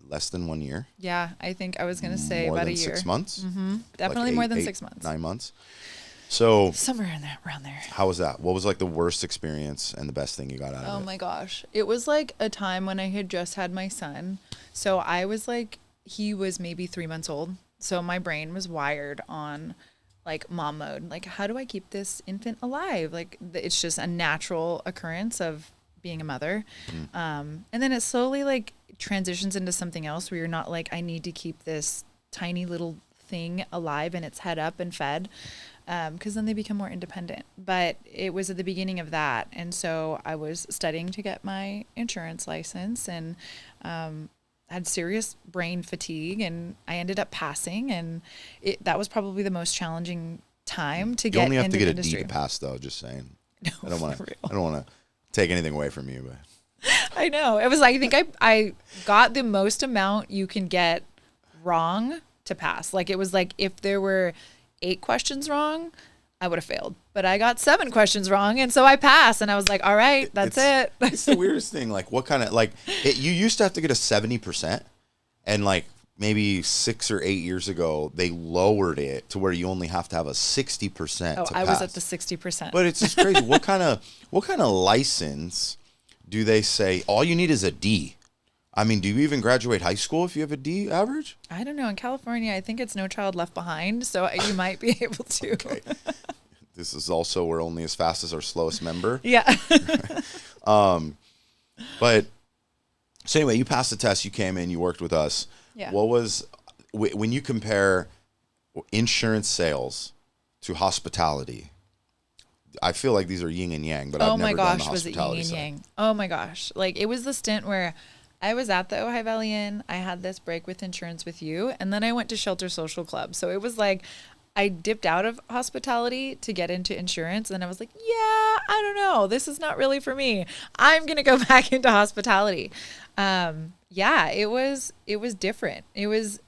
less than 1 year? Yeah, I think I was going to say about a year. 6 months? Mm-hmm. Definitely like more than 6 months. 9 months. So somewhere in that, around there. How was that? What was like the worst experience and the best thing you got out of it? Oh my gosh. It was like a time when I had just had my son. So I was like, he was maybe 3 months old. So my brain was wired on like mom mode. Like, how do I keep this infant alive? Like, it's just a natural occurrence of being a mother. And then it slowly like transitions into something else where you're not like, I need to keep this tiny little thing alive and its head up and fed. Because then they become more independent. But it was at the beginning of that. And so I was studying to get my insurance license and had serious brain fatigue, and I ended up passing. And that was probably the most challenging time to get into the industry. You only have to get a D to pass, though, just saying. No, I don't want to take anything away from you. But I know. It was like, I think I got the most amount you can get wrong to pass. Like, it was like if there were 8 questions wrong, I would have failed. But I got 7 questions wrong, and so I passed. And I was like, all right, that's it. It's the weirdest thing. Like, what kind of, like, you used to have to get a 70%, and like maybe 6 or 8 years ago, they lowered it to where you only have to have a 60% to pass. I was at the 60%. But it's just crazy. What kind of license do they say all you need is a D? I mean, do you even graduate high school if you have a D average? I don't know. In California, I think it's No Child Left Behind, so you might be able to. Okay. This is also, we're only as fast as our slowest member. Yeah. But So anyway, you passed the test, you came in, you worked with us. Yeah. What was, when you compare insurance sales to hospitality, I feel like these are yin and yang, but I've never done the Was it yin hospitality and side. yang? Oh my gosh. Like it was the stint where I was at the Ojai Valley Inn. I had this break with insurance with you. And then I went to Shelter Social Club. So it was like I dipped out of hospitality to get into insurance. And I was like, yeah, I don't know. This is not really for me. I'm going to go back into hospitality. Yeah, it was different. It was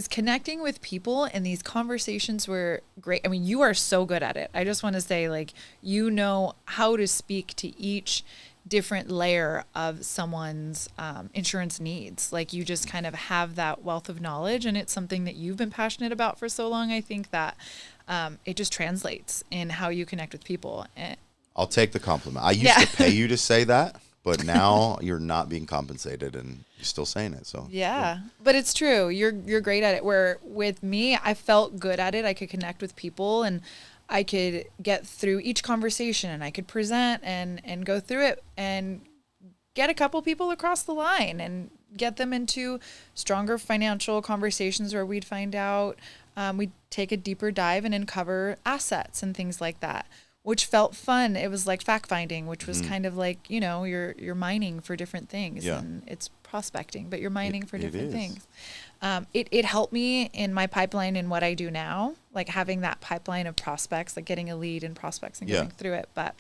connecting with people, and these conversations were great. I mean, you are so good at it. I just want to say, like, you know how to speak to each different layer of someone's insurance needs. Like, you just kind of have that wealth of knowledge, and it's something that you've been passionate about for so long. I think that it just translates in how you connect with people. I'll take the compliment. I used to pay you to say that, but now you're not being compensated and you're still saying it. So yeah, but it's true. You're great at it. Where with me, I felt good at it. I could connect with people, and I could get through each conversation, and I could present and go through it and get a couple people across the line and get them into stronger financial conversations where we'd find out, we'd take a deeper dive and uncover assets and things like that, which felt fun. It was like fact finding, which was kind of like, you know, you're mining for different things. Yeah. And it's prospecting, but you're mining for different is. things. It helped me in my pipeline in what I do now, like having that pipeline of prospects, like getting a lead and prospects and going through it. But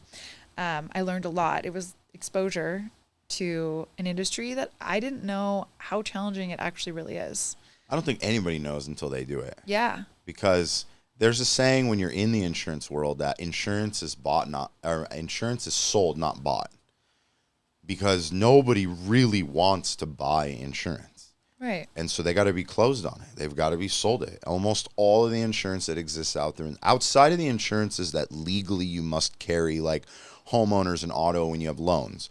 I learned a lot. It was exposure to an industry that I didn't know how challenging it actually really is. I don't think anybody knows until they do it. Yeah. Because there's a saying when you're in the insurance world that insurance is sold, not bought. Because nobody really wants to buy insurance. Right. And so they got to be closed on it. They've got to be sold it. Almost all of the insurance that exists out there, and outside of the insurances that legally you must carry, like homeowners and auto when you have loans,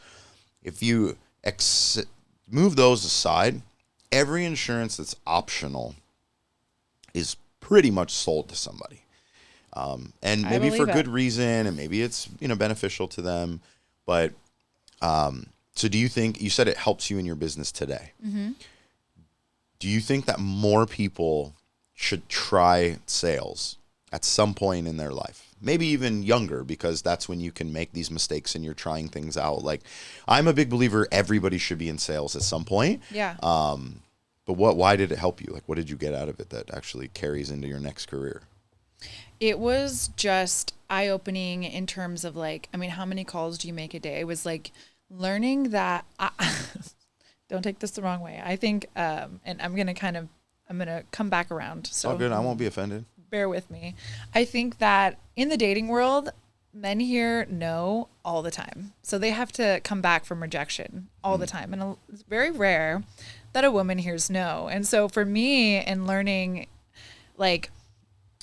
if you move those aside, every insurance that's optional is pretty much sold to somebody. And maybe for good reason, and maybe it's, beneficial to them. But so do you think, you said it helps you in your business today. Mm-hmm. Do you think that more people should try sales at some point in their life? Maybe even younger, because that's when you can make these mistakes and you're trying things out. Like, I'm a big believer everybody should be in sales at some point. Yeah. But why did it help you? Like, what did you get out of it that actually carries into your next career? It was just eye-opening in terms of like, I mean, how many calls do you make a day? It was like learning that, don't take this the wrong way. I think, and I'm going to come back around. So all good. I won't be offended. Bear with me. I think that in the dating world, men hear no all the time. So they have to come back from rejection all the time. And it's very rare that a woman hears no. And so for me, in learning like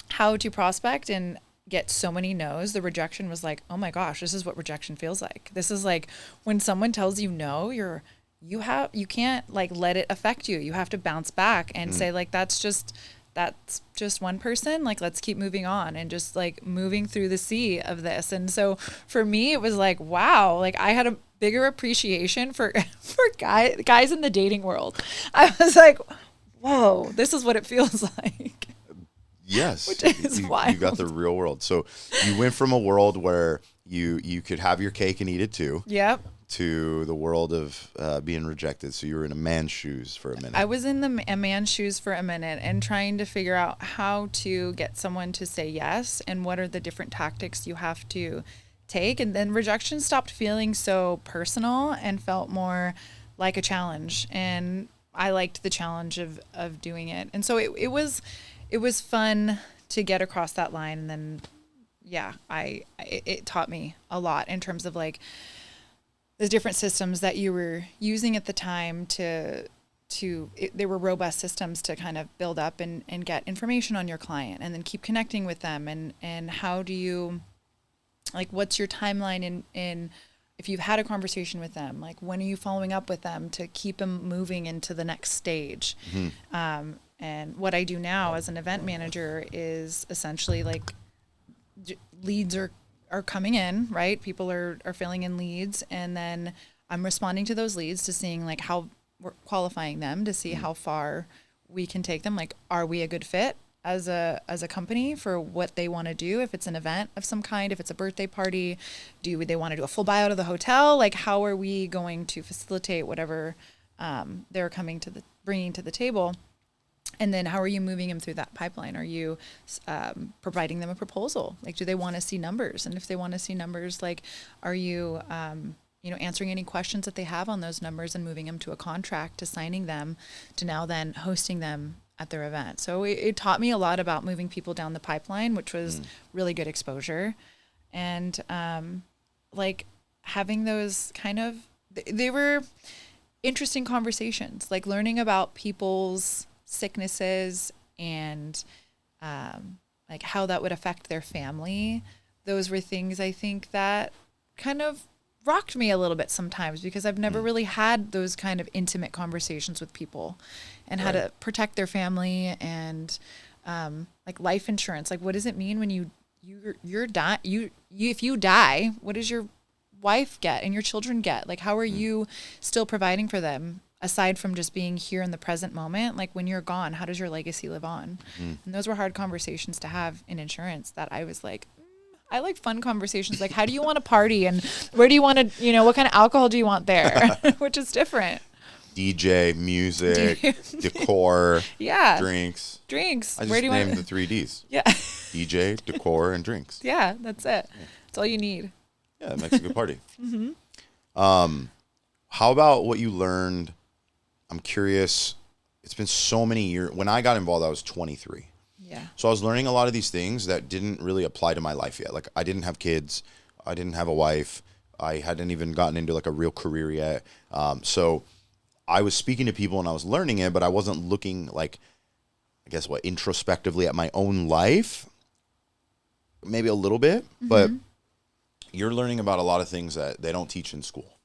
how to prospect and get so many no's, the rejection was like, oh my gosh, this is what rejection feels like. This is like when someone tells you no, you can't like let it affect you. You have to bounce back and say like, that's just one person. Like, let's keep moving on and just like moving through the sea of this. And so for me, it was like, wow, like I had a bigger appreciation for guys in the dating world. I was like, whoa, this is what it feels like. Yes. Which is wild. You got the real world. So you went from a world where you could have your cake and eat it too. Yep. To the world of being rejected. So you were in a man's shoes for a minute. I was in a man's shoes for a minute and trying to figure out how to get someone to say yes and what are the different tactics you have to take. And then rejection stopped feeling so personal and felt more like a challenge. And I liked the challenge of doing it. And so it was fun to get across that line. And then, yeah, it taught me a lot in terms of like the different systems that you were using at the time they were robust systems to kind of build up and get information on your client and then keep connecting with them. And how do you, like, what's your timeline in if you've had a conversation with them, like when are you following up with them to keep them moving into the next stage? Mm-hmm. And what I do now as an event manager is essentially like leads are coming in, right? People are filling in leads. And then I'm responding to those leads to seeing like how we're qualifying them to see how far we can take them. Like, are we a good fit as a company for what they want to do? If it's an event of some kind, if it's a birthday party, do they want to do a full buyout of the hotel? Like, how are we going to facilitate whatever they're bringing to the table? And then how are you moving them through that pipeline? Are you providing them a proposal? Like, do they want to see numbers? And if they want to see numbers, like, are you, answering any questions that they have on those numbers and moving them to a contract, to signing them, to now then hosting them at their event? So it taught me a lot about moving people down the pipeline, which was really good exposure. And like having those they were interesting conversations, like learning about people's sicknesses and like how that would affect their family. Those were things I think that kind of rocked me a little bit sometimes, because I've never really had those kind of intimate conversations with people, and how to protect their family, and like life insurance. Like, what does it mean when if you die, what does your wife get and your children get? Like, how are you still providing for them, aside from just being here in the present moment? Like, when you're gone, how does your legacy live on? And those were hard conversations to have in insurance, that I was like, I like fun conversations. Like, how do you want to party, and where do you want to, what kind of alcohol do you want there? Which is different. DJ, music, decor, drinks. Drinks. I just named the 3 Ds. Yeah. DJ, decor, and drinks. Yeah, that's it. That's all you need. Yeah, that makes a good party. How about what you learned? I'm curious. It's been so many years. When I got involved, I was 23. Yeah. So I was learning a lot of these things that didn't really apply to my life yet. Like, I didn't have kids. I didn't have a wife. I hadn't even gotten into like a real career yet. So I was speaking to people and I was learning it, but I wasn't looking like, I guess introspectively at my own life. Maybe a little bit, but you're learning about a lot of things that they don't teach in school.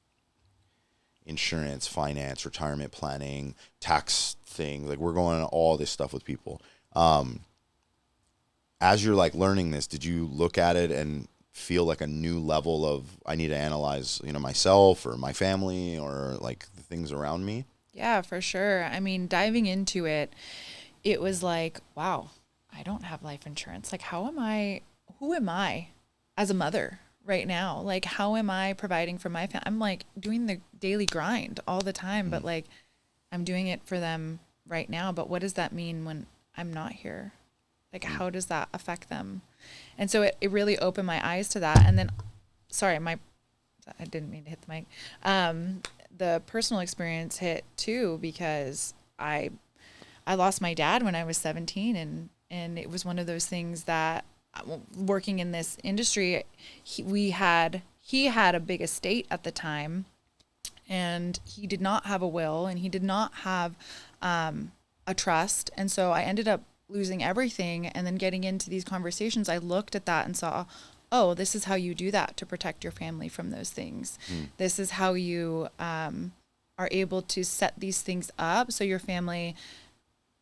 Insurance, finance, retirement planning, tax things. Like, we're going on all this stuff with people. As you're like learning this, did you look at it and feel like a new level of, I need to analyze, myself or my family or like the things around me? Yeah, for sure. I mean, diving into it, it was like, wow, I don't have life insurance. Like, who am I as a mother right now? Like, how am I providing for my family? I'm like doing the daily grind all the time, but like, I'm doing it for them right now. But what does that mean when I'm not here? Like, how does that affect them? And so it really opened my eyes to that. And then, I didn't mean to hit the mic. The personal experience hit too, because I lost my dad when I was 17, and it was one of those things that, working in this industry, he had a big estate at the time, and he did not have a will, and he did not have a trust. And so I ended up losing everything. And then getting into these conversations, I looked at that and saw, oh, this is how you do that to protect your family from those things. This is how you are able to set these things up so your family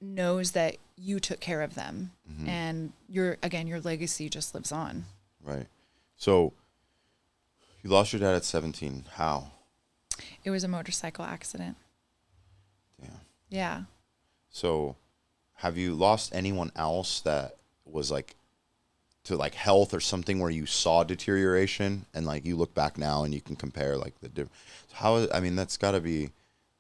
knows that you took care of them, and your legacy just lives on. Right. So you lost your dad at 17. How? It was a motorcycle accident. Damn. Yeah. So have you lost anyone else that was like to like health or something where you saw deterioration, and like you look back now and you can compare like the different? That's got to be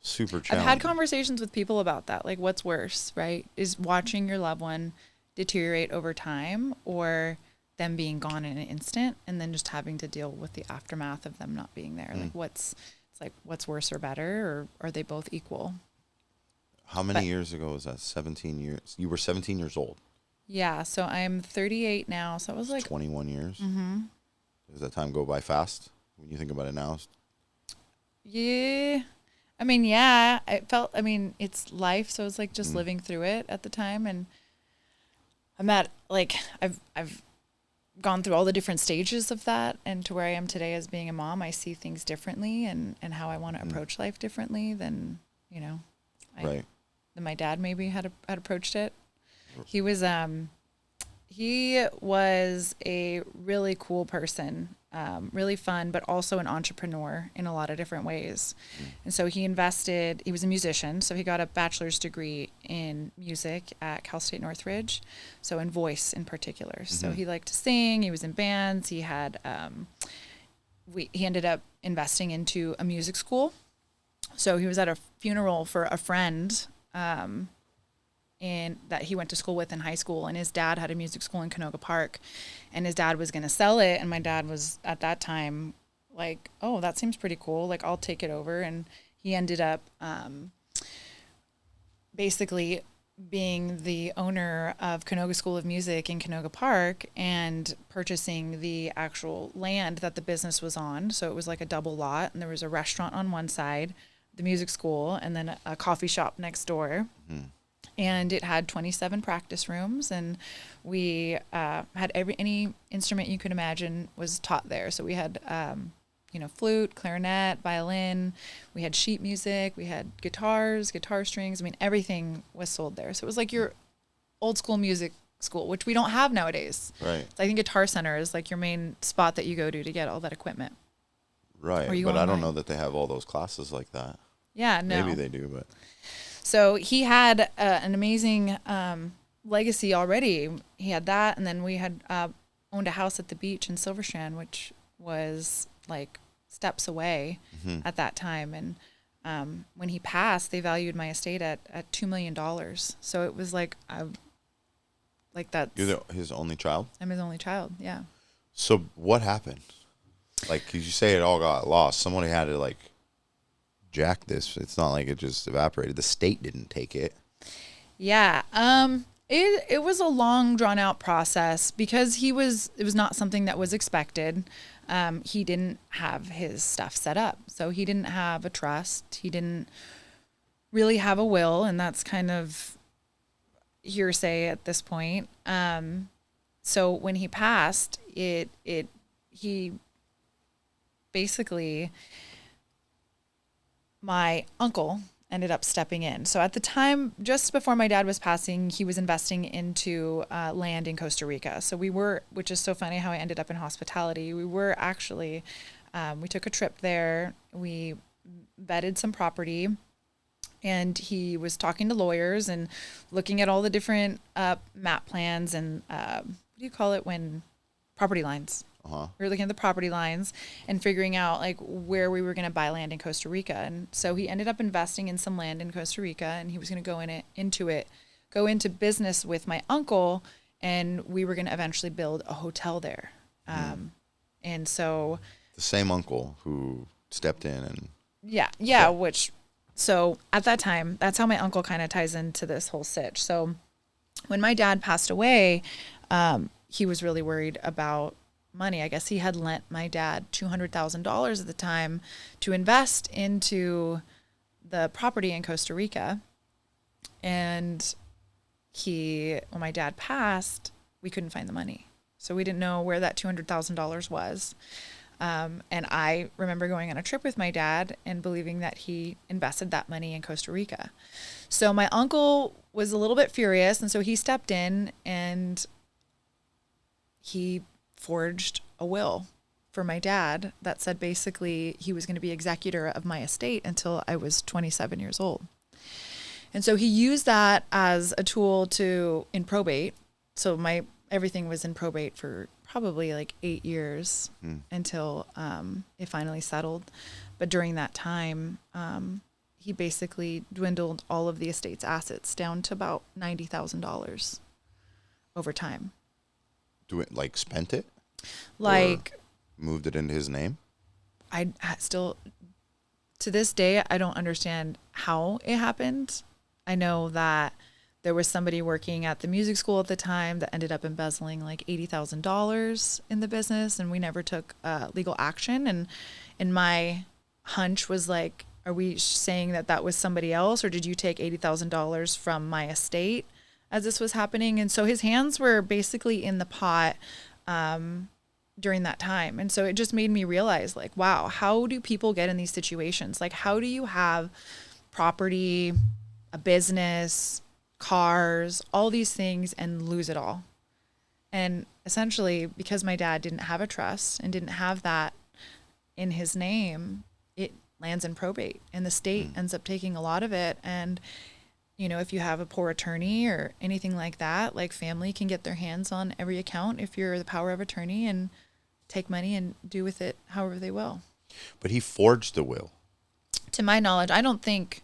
super challenging. I've had conversations with people about that. Like, what's worse, right? Is watching your loved one deteriorate over time, or them being gone in an instant and then just having to deal with the aftermath of them not being there? Like, what's worse or better, or are they both equal? How many years ago was that? 17 years. You were 17 years old. Yeah. So I'm 38 now. So it was like 21 years. Does that time go by fast when you think about it now? Yeah. Yeah, it's life. So it's like just living through it at the time. And I'm at I've gone through all the different stages of that, and to where I am today as being a mom, I see things differently, and how I want to approach life differently than, right. than my dad maybe had approached it. He was a really cool person. really fun, but also an entrepreneur in a lot of different ways. And so he was a musician, so he got a bachelor's degree in music at Cal State Northridge, so in voice in particular. So he liked to sing, he was in bands, he had, he ended up investing into a music school. So he was at a funeral for a friend, and that he went to school with in high school, and his dad had a music school in Canoga Park, and his dad was going to sell it, and my dad was at that time like, oh, that seems pretty cool, like I'll take it over. And he ended up basically being the owner of Canoga School of Music in Canoga Park and purchasing the actual land that the business was on. So it was like a double lot, and there was a restaurant on one side, the music school, and then a coffee shop next door. And it had 27 practice rooms, and we had any instrument you could imagine was taught there. So we had, flute, clarinet, violin. We had sheet music. We had guitars, guitar strings. I mean, everything was sold there. So it was like your old school music school, which we don't have nowadays. Right. So I think Guitar Center is like your main spot that you go to get all that equipment. Right. But I don't know that they have all those classes like that. Yeah, no. Maybe they do, but. So he had an amazing legacy already. He had that, and then we had owned a house at the beach in Silver Strand, which was like steps away at that time. And when he passed, they valued my estate at $2 million. So it was like, that's... You're his only child? I'm his only child, yeah. So what happened? Like, 'cause you say it all got lost. Somebody had to, like, jack this. It's not like it just evaporated. The state didn't take it. Yeah. It was a long drawn out process because it was not something that was expected. He didn't have his stuff set up. So he didn't have a trust. He didn't really have a will, and that's kind of hearsay at this point. So when he passed, he basically, my uncle ended up stepping in. So at the time, just before my dad was passing, he was investing into land in Costa Rica. So which is so funny how I ended up in hospitality. We were actually, we took a trip there. We vetted some property, and he was talking to lawyers and looking at all the different map plans and what do you call it when property lines. We were looking at the property lines and figuring out like where we were going to buy land in Costa Rica. And so he ended up investing in some land in Costa Rica, and he was going to go into business with my uncle, and we were going to eventually build a hotel there. And so the same uncle who stepped in and so at that time, that's how my uncle kind of ties into this whole sitch. So when my dad passed away, he was really worried about money. I guess he had lent my dad $200,000 at the time to invest into the property in Costa Rica. And when my dad passed, we couldn't find the money. So we didn't know where that $200,000 was. And I remember going on a trip with my dad and believing that he invested that money in Costa Rica. So my uncle was a little bit furious, and so he stepped in and he forged a will for my dad that said basically he was going to be executor of my estate until I was 27 years old. And so he used that as a tool in probate. So everything was in probate for probably like 8 years until it finally settled. But during that time, he basically dwindled all of the estate's assets down to about $90,000 over time. Spent it? Like, or moved it into his name? I still, to this day, I don't understand how it happened. I know that there was somebody working at the music school at the time that ended up embezzling like $80,000 in the business, and we never took legal action. And my hunch was like, are we saying that was somebody else, or did you take $80,000 from my estate as this was happening? And so his hands were basically in the pot during that time. And so it just made me realize, like, wow, how do people get in these situations? Like, how do you have property, a business, cars, all these things, and lose it all? And essentially, because my dad didn't have a trust and didn't have that in his name, it lands in probate, and the state ends up taking a lot of it. And, if you have a poor attorney or anything like that, like, family can get their hands on every account if you're the power of attorney and take money and do with it however they will. But he forged the will. To my knowledge, I don't think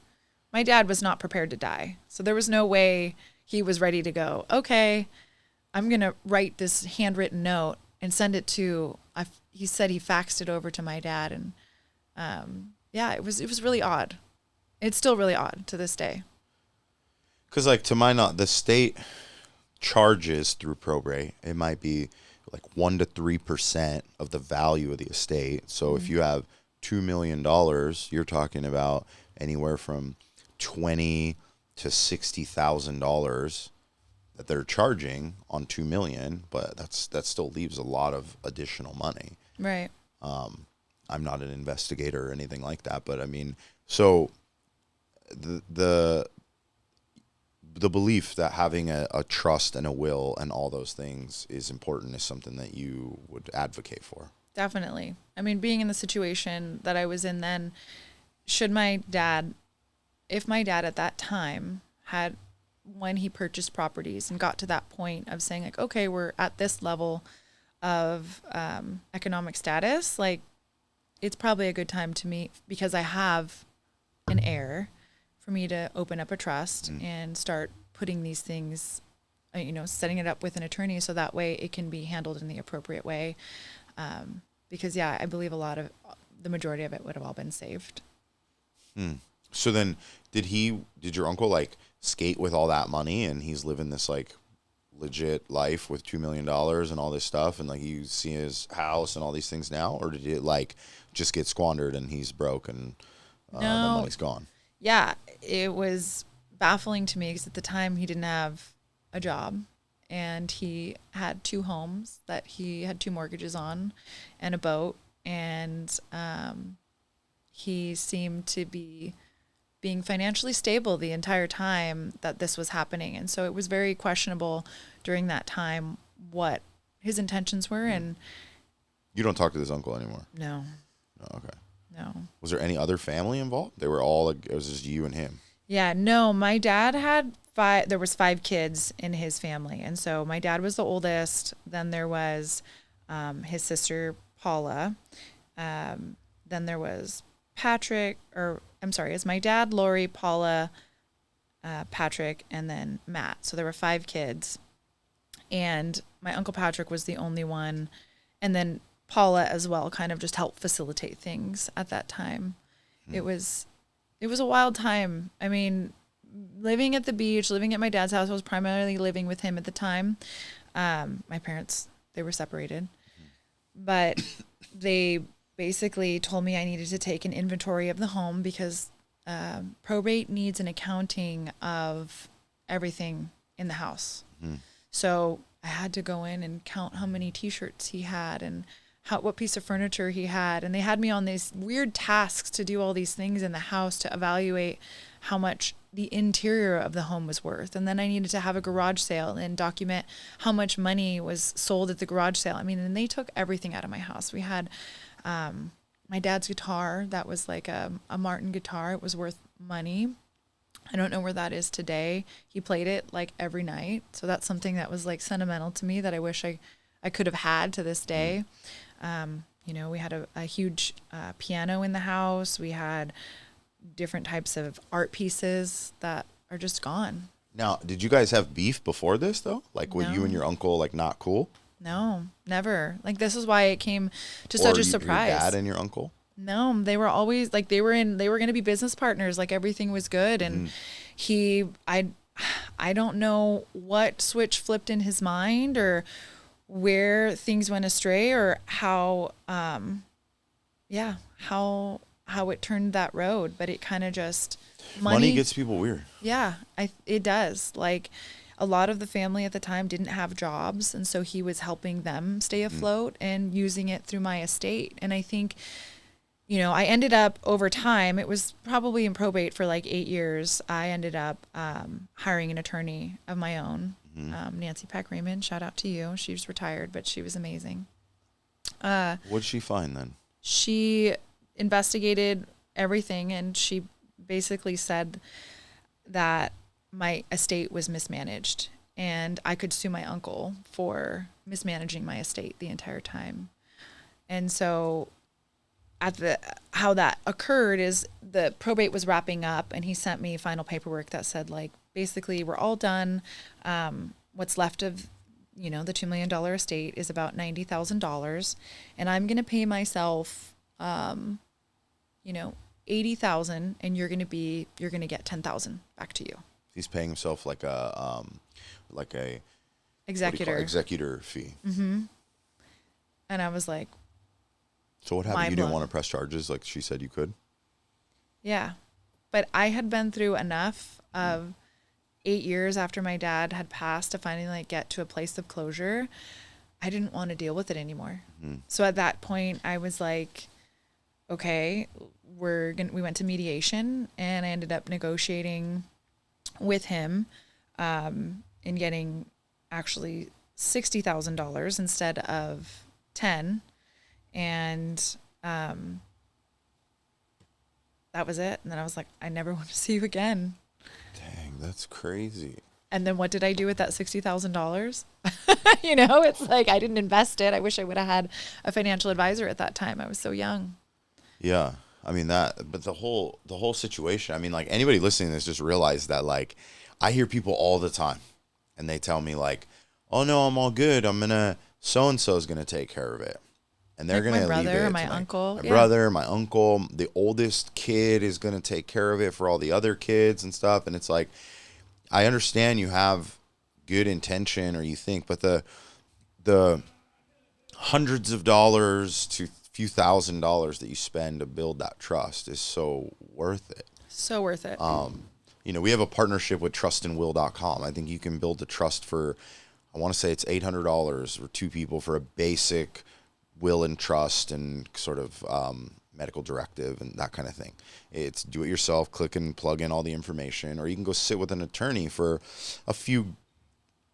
my dad was not prepared to die. So there was no way he was ready to go, okay, I'm going to write this handwritten note and send it to, he said he faxed it over to my dad. And it was really odd. It's still really odd to this day. Because, like, to my knowledge, the state charges through probate. It might be like 1% to 3% of the value of the estate. So if you have $2 million, you're talking about anywhere from $20,000 to $60,000 that they're charging on $2 million, but that still leaves a lot of additional money. Right. I'm not an investigator or anything like that, but I mean, so the belief that having a trust and a will and all those things is important is something that you would advocate for. Definitely. I mean, being in the situation that I was in then, if my dad at that time had, when he purchased properties and got to that point of saying, like, okay, we're at this level of economic status, like, it's probably a good time to me, because I have an heir, for me to open up a trust and start putting these things, setting it up with an attorney so that way it can be handled in the appropriate way. Because, I believe the majority of it would have all been saved. So then did your uncle, like, skate with all that money and he's living this, like, legit life with $2 million and all this stuff, and, like, you see his house and all these things now? Or did it, like, just get squandered and he's broke and the money's gone? Yeah, it was baffling to me because at the time he didn't have a job, and he had 2 homes that he had 2 mortgages on and a boat, and he seemed to be being financially stable the entire time that this was happening. And so it was very questionable during that time what his intentions were. And you don't talk to this uncle anymore? No. Oh, okay. No. Was there any other family involved? They were all, like, it was just you and him? Yeah, no, my dad had 5, there was 5 kids in his family. And so my dad was the oldest. Then there was his sister, Paula. Then there was Patrick, it's my dad, Lori, Paula, Patrick, and then Matt. So there were 5 kids. And my Uncle Patrick was the only one. And then Paula as well kind of just helped facilitate things at that time. It was a wild time. I mean, living at the beach, living at my dad's house, I was primarily living with him at the time. My parents, they were separated. But they basically told me I needed to take an inventory of the home because probate needs an accounting of everything in the house. So I had to go in and count how many T-shirts he had and what piece of furniture he had. And they had me on these weird tasks to do all these things in the house to evaluate how much the interior of the home was worth. And then I needed to have a garage sale and document how much money was sold at the garage sale. I mean, and they took everything out of my house. We had my dad's guitar that was like a Martin guitar. It was worth money. I don't know where that is today. He played it like every night. So that's something that was like sentimental to me that I wish I could have had to this day. We had a huge piano in the house. We had different types of art pieces that are just gone. Now, did you guys have beef before this, though? Like, were No. you and your uncle, like, not cool? No, never. Like, this is why it came to such a surprise. Your dad and your uncle? No, they were always like, they were going to be business partners. Like, everything was good. And I don't know what switch flipped in his mind or where things went astray or how it turned that road, but it kind of just money gets people weird. Yeah, it does. Like, a lot of the family at the time didn't have jobs, and so he was helping them stay afloat and using it through my estate. And I think, I ended up over time, it was probably in probate for like 8 years. I ended up hiring an attorney of my own Nancy Pack Raymond, shout out to you. She was retired, but she was amazing. What'd she find then? She investigated everything, and she basically said that my estate was mismanaged, and I could sue my uncle for mismanaging my estate the entire time. And so how that occurred is the probate was wrapping up, and he sent me final paperwork that said, like, basically we're all done. What's left of, the $2 million estate is about $90,000, and I'm going to pay myself, $80,000, and you're going to get $10,000 back to you. He's paying himself like a executor fee. Mm-hmm. And I was like, so what happened? You didn't want to press charges like she said you could? Yeah. But I had been through enough of 8 years after my dad had passed to finally get to a place of closure. I didn't want to deal with it anymore. Mm-hmm. So at that point I was like, okay, we went to mediation, and I ended up negotiating with him, and getting actually $60,000 instead of 10. And that was it. And then I was like, I never want to see you again. Dang, that's crazy. And then what did I do with that $60,000? It's like I didn't invest it. I wish I would have had a financial advisor at that time. I was so young. Yeah. I mean but the whole situation, I mean, like, anybody listening to this just realize that, like, I hear people all the time and they tell me, like, oh no, I'm all good. So-and-so's going to take care of it. And they're like going to leave it. My brother, my uncle. My brother, my uncle, the oldest kid is going to take care of it for all the other kids and stuff. And it's like, I understand you have good intention, or you think, but the hundreds of dollars to few $1,000s that you spend to build that trust is so worth it. So worth it. We have a partnership with trustandwill.com. I think you can build a trust for, I want to say it's $800 for two people for a basic will and trust and sort of medical directive and that kind of thing. It's do it yourself, click and plug in all the information, or you can go sit with an attorney for a few,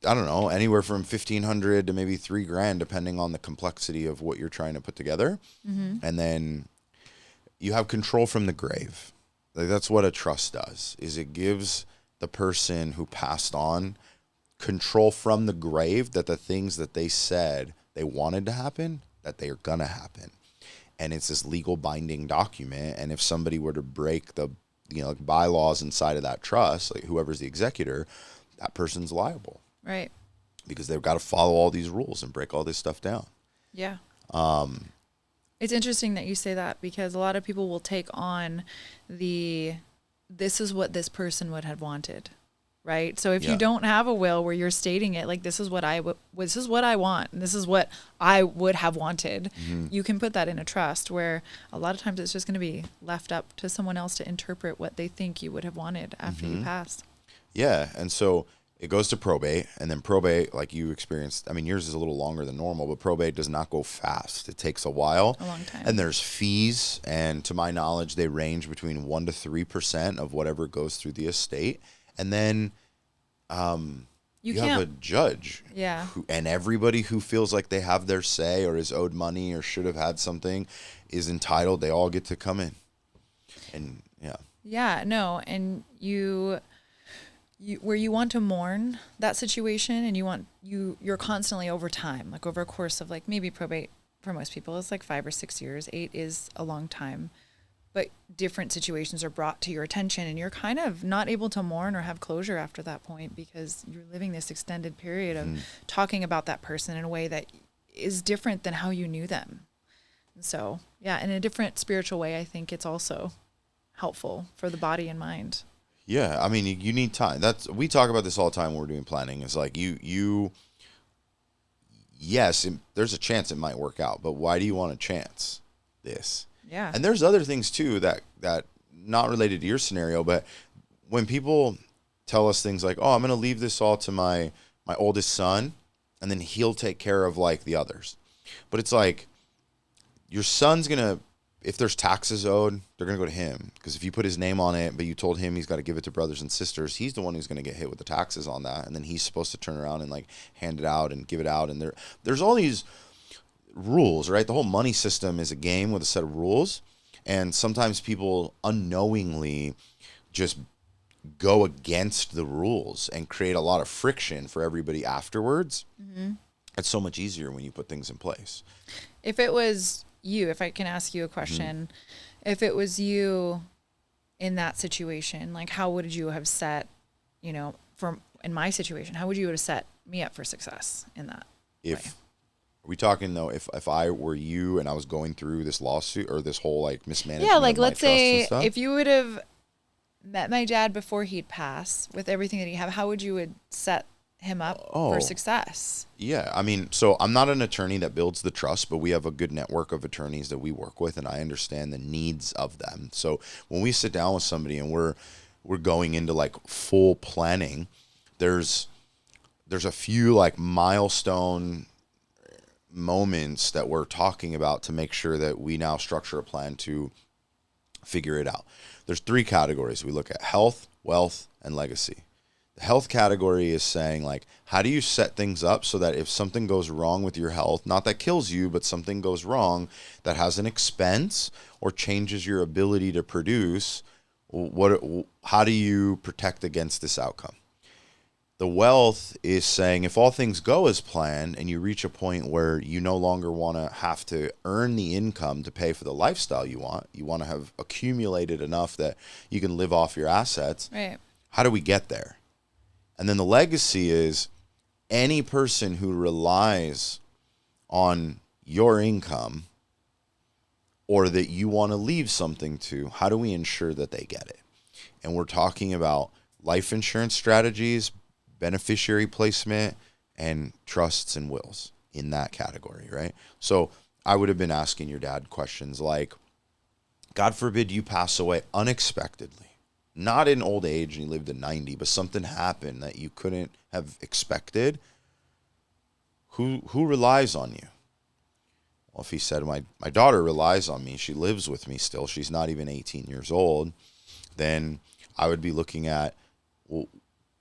I don't know, anywhere from $1,500 to maybe $3,000, depending on the complexity of what you're trying to put together. Mm-hmm. And then you have control from the grave. Like, that's what a trust does, is it gives the person who passed on control from the grave, that the things that they said they wanted to happen, that they are gonna happen. And it's this legal binding document. And if somebody were to break the bylaws inside of that trust, like whoever's the executor, that person's liable. Right. Because they've got to follow all these rules and break all this stuff down. Yeah. It's interesting that you say that, because a lot of people will take on this is what this person would have wanted. Right. So if you don't have a will where you're stating it, like, this is what I want, and this is what I would have wanted, you can put that in a trust, where a lot of times it's just going to be left up to someone else to interpret what they think you would have wanted after you passed. Yeah. And so it goes to probate, and then probate, like you experienced, I mean, yours is a little longer than normal, but probate does not go fast. It takes a while. A long time. And there's fees. And to my knowledge, they range between 1% to 3% of whatever goes through the estate. And then you have a judge. Yeah. And everybody who feels like they have their say, or is owed money, or should have had something, is entitled. They all get to come in. And yeah. Yeah, no. And you where you want to mourn that situation, and you're constantly over time, like over a course of, like, maybe probate for most people is like 5 or 6 years. 8 is a long time. But different situations are brought to your attention, and you're kind of not able to mourn or have closure after that point, because you're living this extended period of talking about that person in a way that is different than how you knew them. And so, yeah, in a different spiritual way, I think it's also helpful for the body and mind. Yeah, I mean, you need time. We talk about this all the time when we're doing planning. It's like yes, there's a chance it might work out, but why do you want to chance this? Yeah. And there's other things too that not related to your scenario, but when people tell us things like, oh, I'm going to leave this all to my oldest son, and then he'll take care of, like, the others. But it's like, your son's going to if there's taxes owed, they're going to go to him. Because if you put his name on it, but you told him he's got to give it to brothers and sisters, he's the one who's going to get hit with the taxes on that. And then he's supposed to turn around and like hand it out and give it out. And there's all these rules, right? The whole money system is a game with a set of rules. And sometimes people unknowingly just go against the rules and create a lot of friction for everybody afterwards. Mm-hmm. It's so much easier when you put things in place. If it was you, if I can ask you a question, if it was you in that situation, like how would you have set, you know, in my situation, how would you have set me up for success in that way? Are we talking though, if I were you and I was going through this lawsuit or this whole like mismanagement? Yeah, like let's say if you would have met my dad before he'd pass with everything that he had, how would you would set him up for success? Yeah, I mean, so I'm not an attorney that builds the trust, but we have a good network of attorneys that we work with, and I understand the needs of them. So when we sit down with somebody and we're going into like full planning, there's a few like milestone moments that we're talking about to make sure that we now structure a plan to figure it out. There's 3 categories. We look at health, wealth, and legacy. The health category is saying like, how do you set things up so that if something goes wrong with your health, not that kills you, but something goes wrong that has an expense or changes your ability to produce, how do you protect against this outcome? The wealth is saying if all things go as planned and you reach a point where you no longer want to have to earn the income to pay for the lifestyle you want to have accumulated enough that you can live off your assets. Right. How do we get there? And then the legacy is any person who relies on your income or that you want to leave something to, how do we ensure that they get it? And we're talking about life insurance strategies, beneficiary placement, and trusts and wills in that category, right? So I would have been asking your dad questions like, God forbid you pass away unexpectedly, not in old age and you lived to 90, but something happened that you couldn't have expected. Who relies on you? Well, if he said, my daughter relies on me, she lives with me still, she's not even 18 years old, then I would be looking at, well,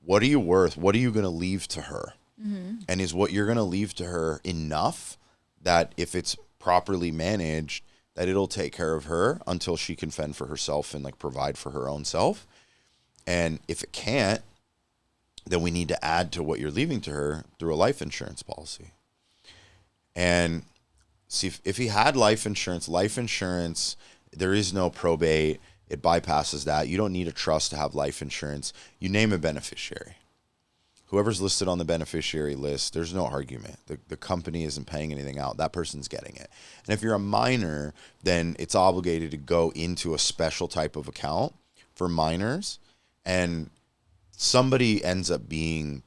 what are you worth? What are you going to leave to her? Mm-hmm. And is what you're going to leave to her enough that if it's properly managed, that it'll take care of her until she can fend for herself and like provide for her own self? And if it can't, then we need to add to what you're leaving to her through a life insurance policy. And see, if he had life insurance, there is no probate. It bypasses that. You don't need a trust to have life insurance. You name a beneficiary. Whoever's listed on the beneficiary list, there's no argument. The company isn't paying anything out. That person's getting it. And if you're a minor, then it's obligated to go into a special type of account for minors. And somebody ends up being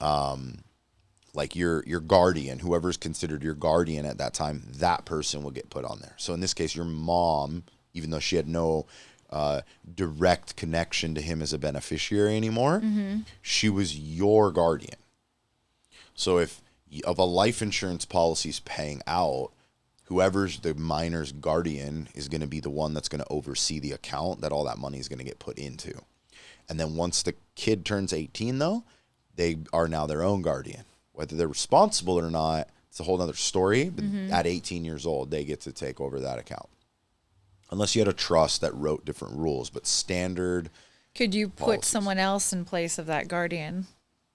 like your guardian, whoever's considered your guardian at that time, that person will get put on there. So in this case, your mom, even though she had no direct connection to him as a beneficiary anymore, she was your guardian. So if a life insurance policy is paying out, whoever's the minor's guardian is going to be the one that's going to oversee the account that all that money is going to get put into. And then once the kid turns 18, though, they are now their own guardian. Whether they're responsible or not, it's a whole other story. But at 18 years old, they get to take over that account. Unless you had a trust that wrote different rules, but standard. Could you put someone else in place of that guardian?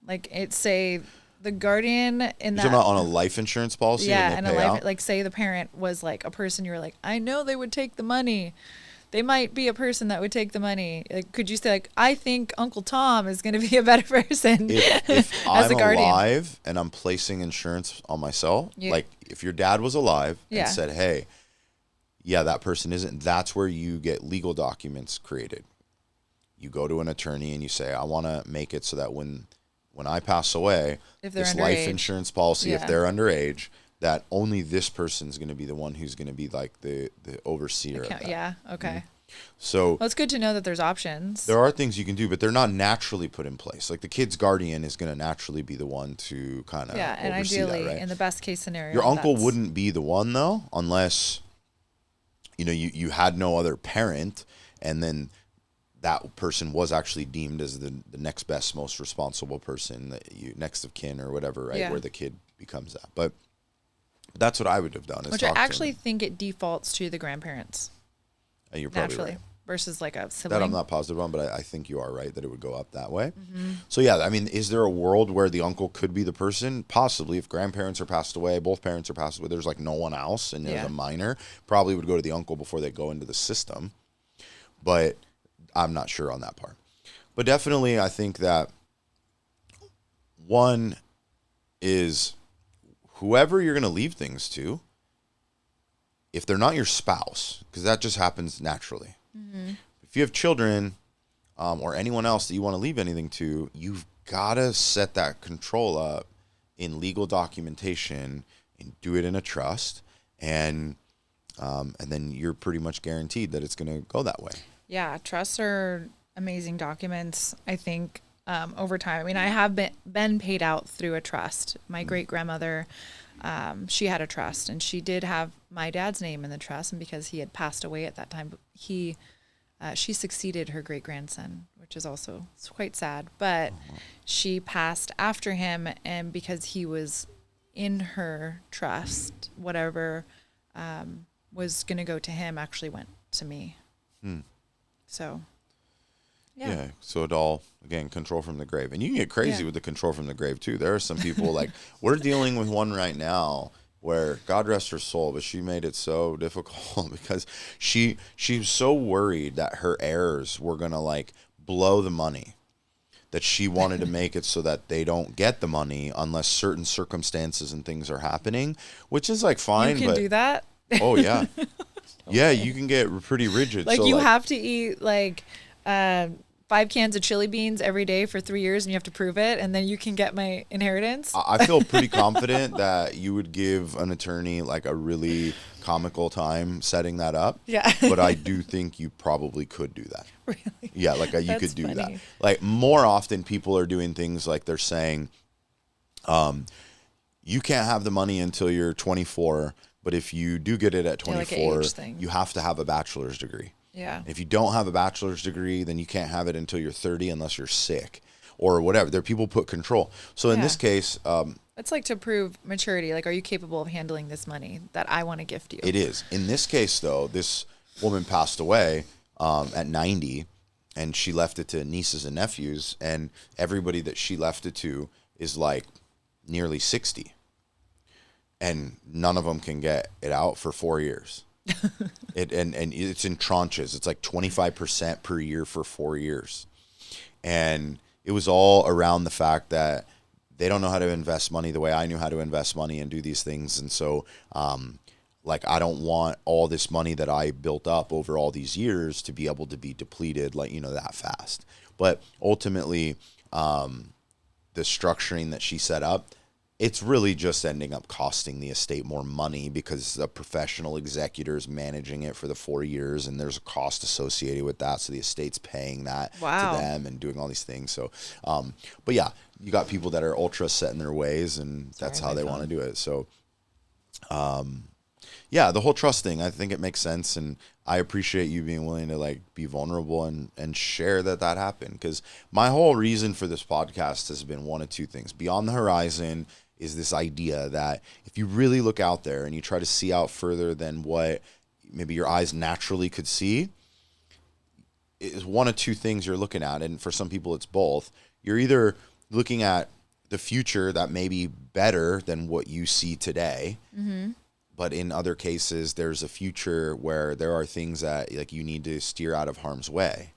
Like say the guardian in that. You're not on a life insurance policy? Yeah, and like say the parent was like a person you were like, I know they would take the money. They might be a person that would take the money. Like, could you say like, I think Uncle Tom is going to be a better person if as I'm a guardian? alive and I'm placing insurance on myself, like if your dad was alive and said, hey, yeah, that person isn't, that's where you get legal documents created. You go to an attorney and you say, I want to make it so that when I pass away, this life insurance policy, if they're underage, that only this person's going to be the one who's going to be like the overseer of that. Yeah, okay. So well, it's good to know that there's options. There are things you can do, but they're not naturally put in place. Like the kid's guardian is going to naturally be the one to kind of and oversee ideally, that, right? in the best case scenario, your uncle wouldn't be the one though, unless you had no other parent, and then that person was actually deemed as the next best, most responsible person, that you next of kin or whatever, right? Yeah. Where the kid becomes that. But that's what I would have done. Which I actually think it defaults to the grandparents. You're probably naturally. right. Versus like a sibling. That I'm not positive on, but I think you are right that it would go up that way. So yeah, I mean, is there a world where the uncle could be the person? Possibly. If grandparents are passed away, both parents are passed away, there's like no one else, and there's a minor, probably would go to the uncle before they go into the system. But I'm not sure on that part. But definitely I think that one is whoever you're going to leave things to, if they're not your spouse, because that just happens naturally. If you have children or anyone else that you want to leave anything to, you've got to set that control up in legal documentation and do it in a trust, and then you're pretty much guaranteed that it's going to go that way. Yeah, trusts are amazing documents, I think, over time. I mean, I have been paid out through a trust. My great-grandmother, she had a trust, and she did have my dad's name in the trust, and because he had passed away at that time, she succeeded her great-grandson, which is also quite sad. But she passed after him, and because he was in her trust, whatever was going to go to him actually went to me. So, yeah. So it all, again, control from the grave. And you can get crazy with the control from the grave, too. There are some people, like, we're dealing with one right now where, God rest her soul, but she made it so difficult because she was so worried that her heirs were going to, like, blow the money, that she wanted to make it so that they don't get the money unless certain circumstances and things are happening, which is, like, fine. You can do that? Oh, yeah. Yeah, you can get pretty rigid. Like, so you have to eat, like, 5 cans of chili beans every day for 3 years, and you have to prove it, and then you can get my inheritance. I feel pretty confident that you would give an attorney, like, a really comical time setting that up. Yeah. But I do think you probably could do that. Really? Yeah, like, you could do that. Like, more often people are doing things like they're saying, you can't have the money until you're 24, but if you do get it at 24, you have to have a bachelor's degree. Yeah. If you don't have a bachelor's degree, then you can't have it until you're 30 unless you're sick or whatever. There, people put control. So in this case, it's like to prove maturity. Like, are you capable of handling this money that I want to gift you? It is. In this case, though, this woman passed away at 90, and she left it to nieces and nephews, and everybody that she left it to is like nearly 60. And none of them can get it out for 4 years. And it's in tranches. It's like 25% per year for 4 years. And it was all around the fact that they don't know how to invest money the way I knew how to invest money and do these things. And so, like, I don't want all this money that I built up over all these years to be able to be depleted, like, that fast. But ultimately, the structuring that she set up, it's really just ending up costing the estate more money because a professional executor is managing it for the 4 years, and there's a cost associated with that. So the estate's paying that to them and doing all these things. So, but yeah, you got people that are ultra set in their ways, and that's how they want to do it. So, yeah, the whole trust thing, I think it makes sense. And I appreciate you being willing to, like, be vulnerable and share that happened. Because my whole reason for this podcast has been one of two things. Beyond the Horizon is this idea that if you really look out there and you try to see out further than what maybe your eyes naturally could see, is one of two things you're looking at. And for some people, it's both. You're either looking at the future that may be better than what you see today. Mm-hmm. But in other cases, there's a future where there are things that, like, you need to steer out of harm's way.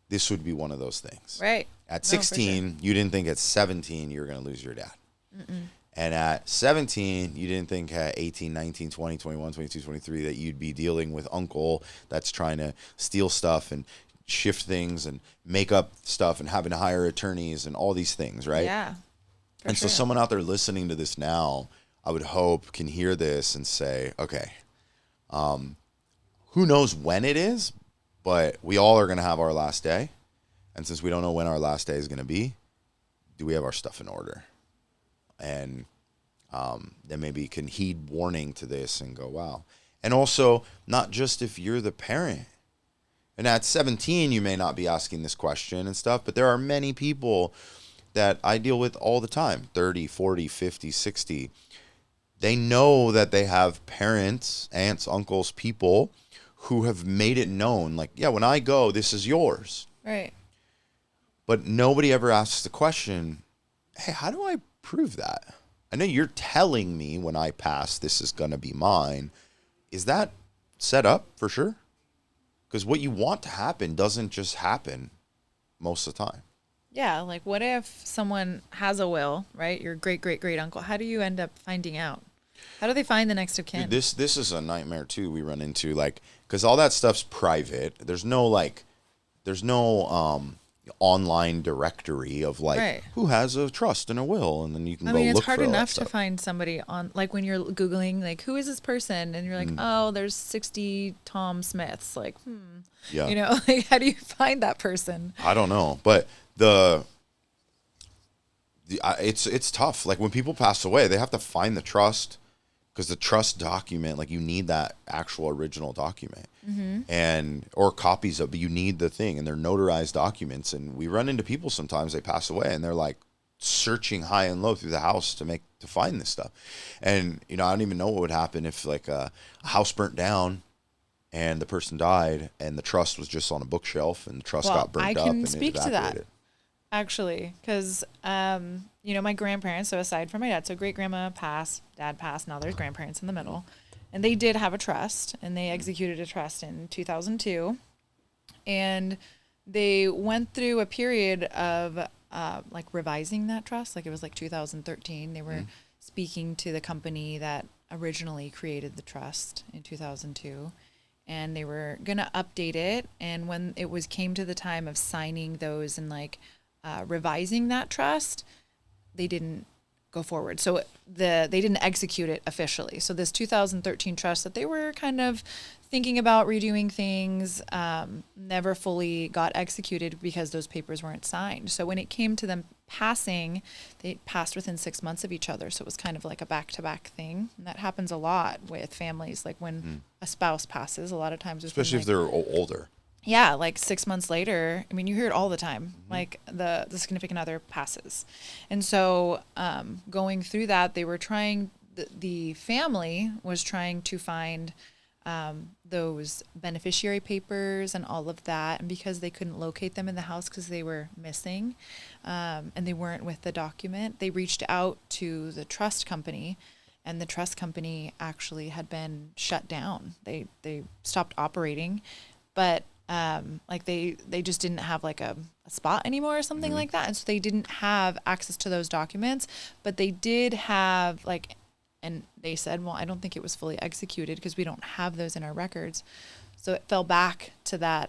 This would be one of those things. Right. At 16, you didn't think at 17 you were going to lose your dad. Mm-mm. And at 17, you didn't think at 18, 19, 20, 21, 22, 23 that you'd be dealing with uncle that's trying to steal stuff and shift things and make up stuff and having to hire attorneys and all these things, right? Yeah. And so someone out there listening to this now, I would hope, can hear this and say, okay, who knows when it is, but we all are going to have our last day. And since we don't know when our last day is going to be, do we have our stuff in order? And then maybe can heed warning to this and go, wow. And also, not just if you're the parent. And at 17, you may not be asking this question and stuff, but there are many people that I deal with all the time, 30, 40, 50, 60. They know that they have parents, aunts, uncles, people who have made it known, like, yeah, when I go, this is yours. Right. But nobody ever asks the question, hey, how do I prove that? I know you're telling me when I pass, this is going to be mine. Is that set up for sure? Because what you want to happen doesn't just happen most of the time. Yeah, like what if someone has a will, right? Your great uncle. How do you end up finding out? How do they find the next of kin? Dude, this is a nightmare too. We run into, like, because all that stuff's private. There's no online directory of like Right. who has a trust and a will, and then you can I go mean, it's look hard for all that enough to stuff. find somebody on, like when you're Googling, like, who is this person? And you're like, oh, there's 60 Tom Smiths. Like, Yeah. you know, like, how do you find that person? I don't know, but it's tough. Like when people pass away, they have to find the trust, because the trust document, like you need that actual original document, and or copies of, but you need the thing, and they're notarized documents. And we run into people sometimes, they pass away and they're like searching high and low through the house to find this stuff. And I don't even know what would happen if like a house burnt down and the person died and the trust was just on a bookshelf and the trust got burnt I up can and speak it to that. evaporated. Actually, because, my grandparents, so aside from my dad, so great grandma passed, dad passed, now there's grandparents in the middle. And they did have a trust, and they executed a trust in 2002. And they went through a period of, like, revising that trust. Like, it was like 2013. They were speaking to the company that originally created the trust in 2002. And they were going to update it. And when it came to the time of signing those and, like, revising that trust, they didn't go forward. So they didn't execute it officially. So this 2013 trust that they were kind of thinking about redoing things never fully got executed because those papers weren't signed. So when it came to them passing, they passed within 6 months of each other. So it was kind of like a back-to-back thing. And that happens a lot with families. Like when a spouse passes, a lot of times, Especially if they're older. Yeah, like 6 months later, I mean, you hear it all the time, like the significant other passes. And so going through that, they were trying, the family was trying to find those beneficiary papers and all of that. And because they couldn't locate them in the house because they were missing and they weren't with the document, they reached out to the trust company. And the trust company actually had been shut down. They stopped operating, but like they just didn't have like a spot anymore or something like that. And so they didn't have access to those documents, but they did have like, and they said, well, I don't think it was fully executed because we don't have those in our records. So it fell back to that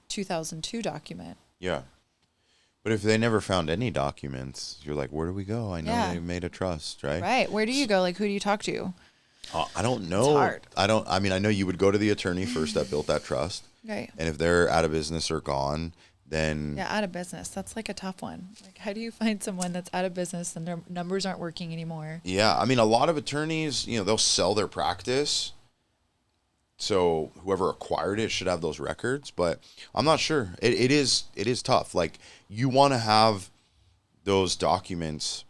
2002 document. Yeah. But if they never found any documents, you're like, where do we go? I know they made a trust, right? Right. Where do you go? Like, who do you talk to? I don't know. It's hard. I know you would go to the attorney first that built that trust. Right. And if they're out of business or gone, then... Yeah, out of business. That's like a tough one. Like, how do you find someone that's out of business and their numbers aren't working anymore? Yeah, I mean, a lot of attorneys, they'll sell their practice. So whoever acquired it should have those records. But I'm not sure. It is tough. Like, you want to have those documents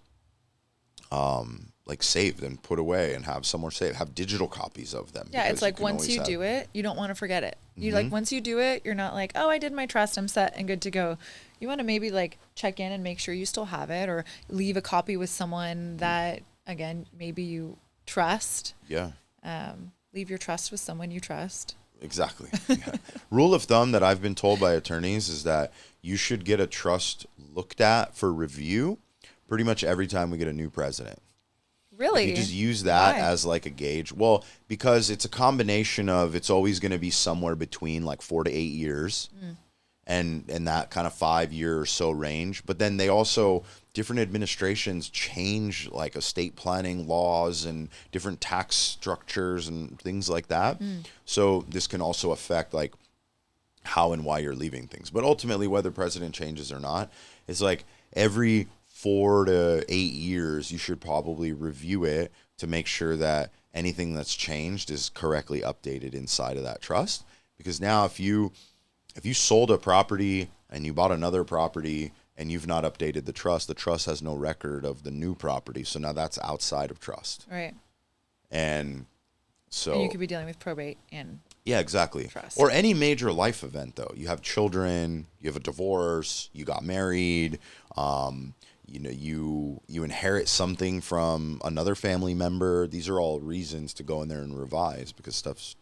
like saved and put away and have somewhere saved, have digital copies of them. Yeah, it's like once you do it, you don't want to forget it. You like once you do it, you're not like, oh, I did my trust, I'm set and good to go. You want to maybe like check in and make sure you still have it, or leave a copy with someone that, again, maybe you trust. Yeah. Leave your trust with someone you trust. Exactly. Yeah. Rule of thumb that I've been told by attorneys is that you should get a trust looked at for review pretty much every time we get a new president. Really? You just use that Why? as like a gauge. Well, because it's a combination of, it's always going to be somewhere between like 4 to 8 years and that kind of 5 year or so range. But then they also, different administrations change like estate planning laws and different tax structures and things like that. So this can also affect like how and why you're leaving things. But ultimately, whether president changes or not, it's like every 4 to 8 years, you should probably review it to make sure that anything that's changed is correctly updated inside of that trust. Because now if you sold a property and you bought another property and you've not updated the trust has no record of the new property. So now that's outside of trust. Right. And so and you could be dealing with probate and yeah, exactly. trust. Or any major life event though. You have children, you have a divorce, you got married, you inherit something from another family member. These are all reasons to go in there and revise because stuff's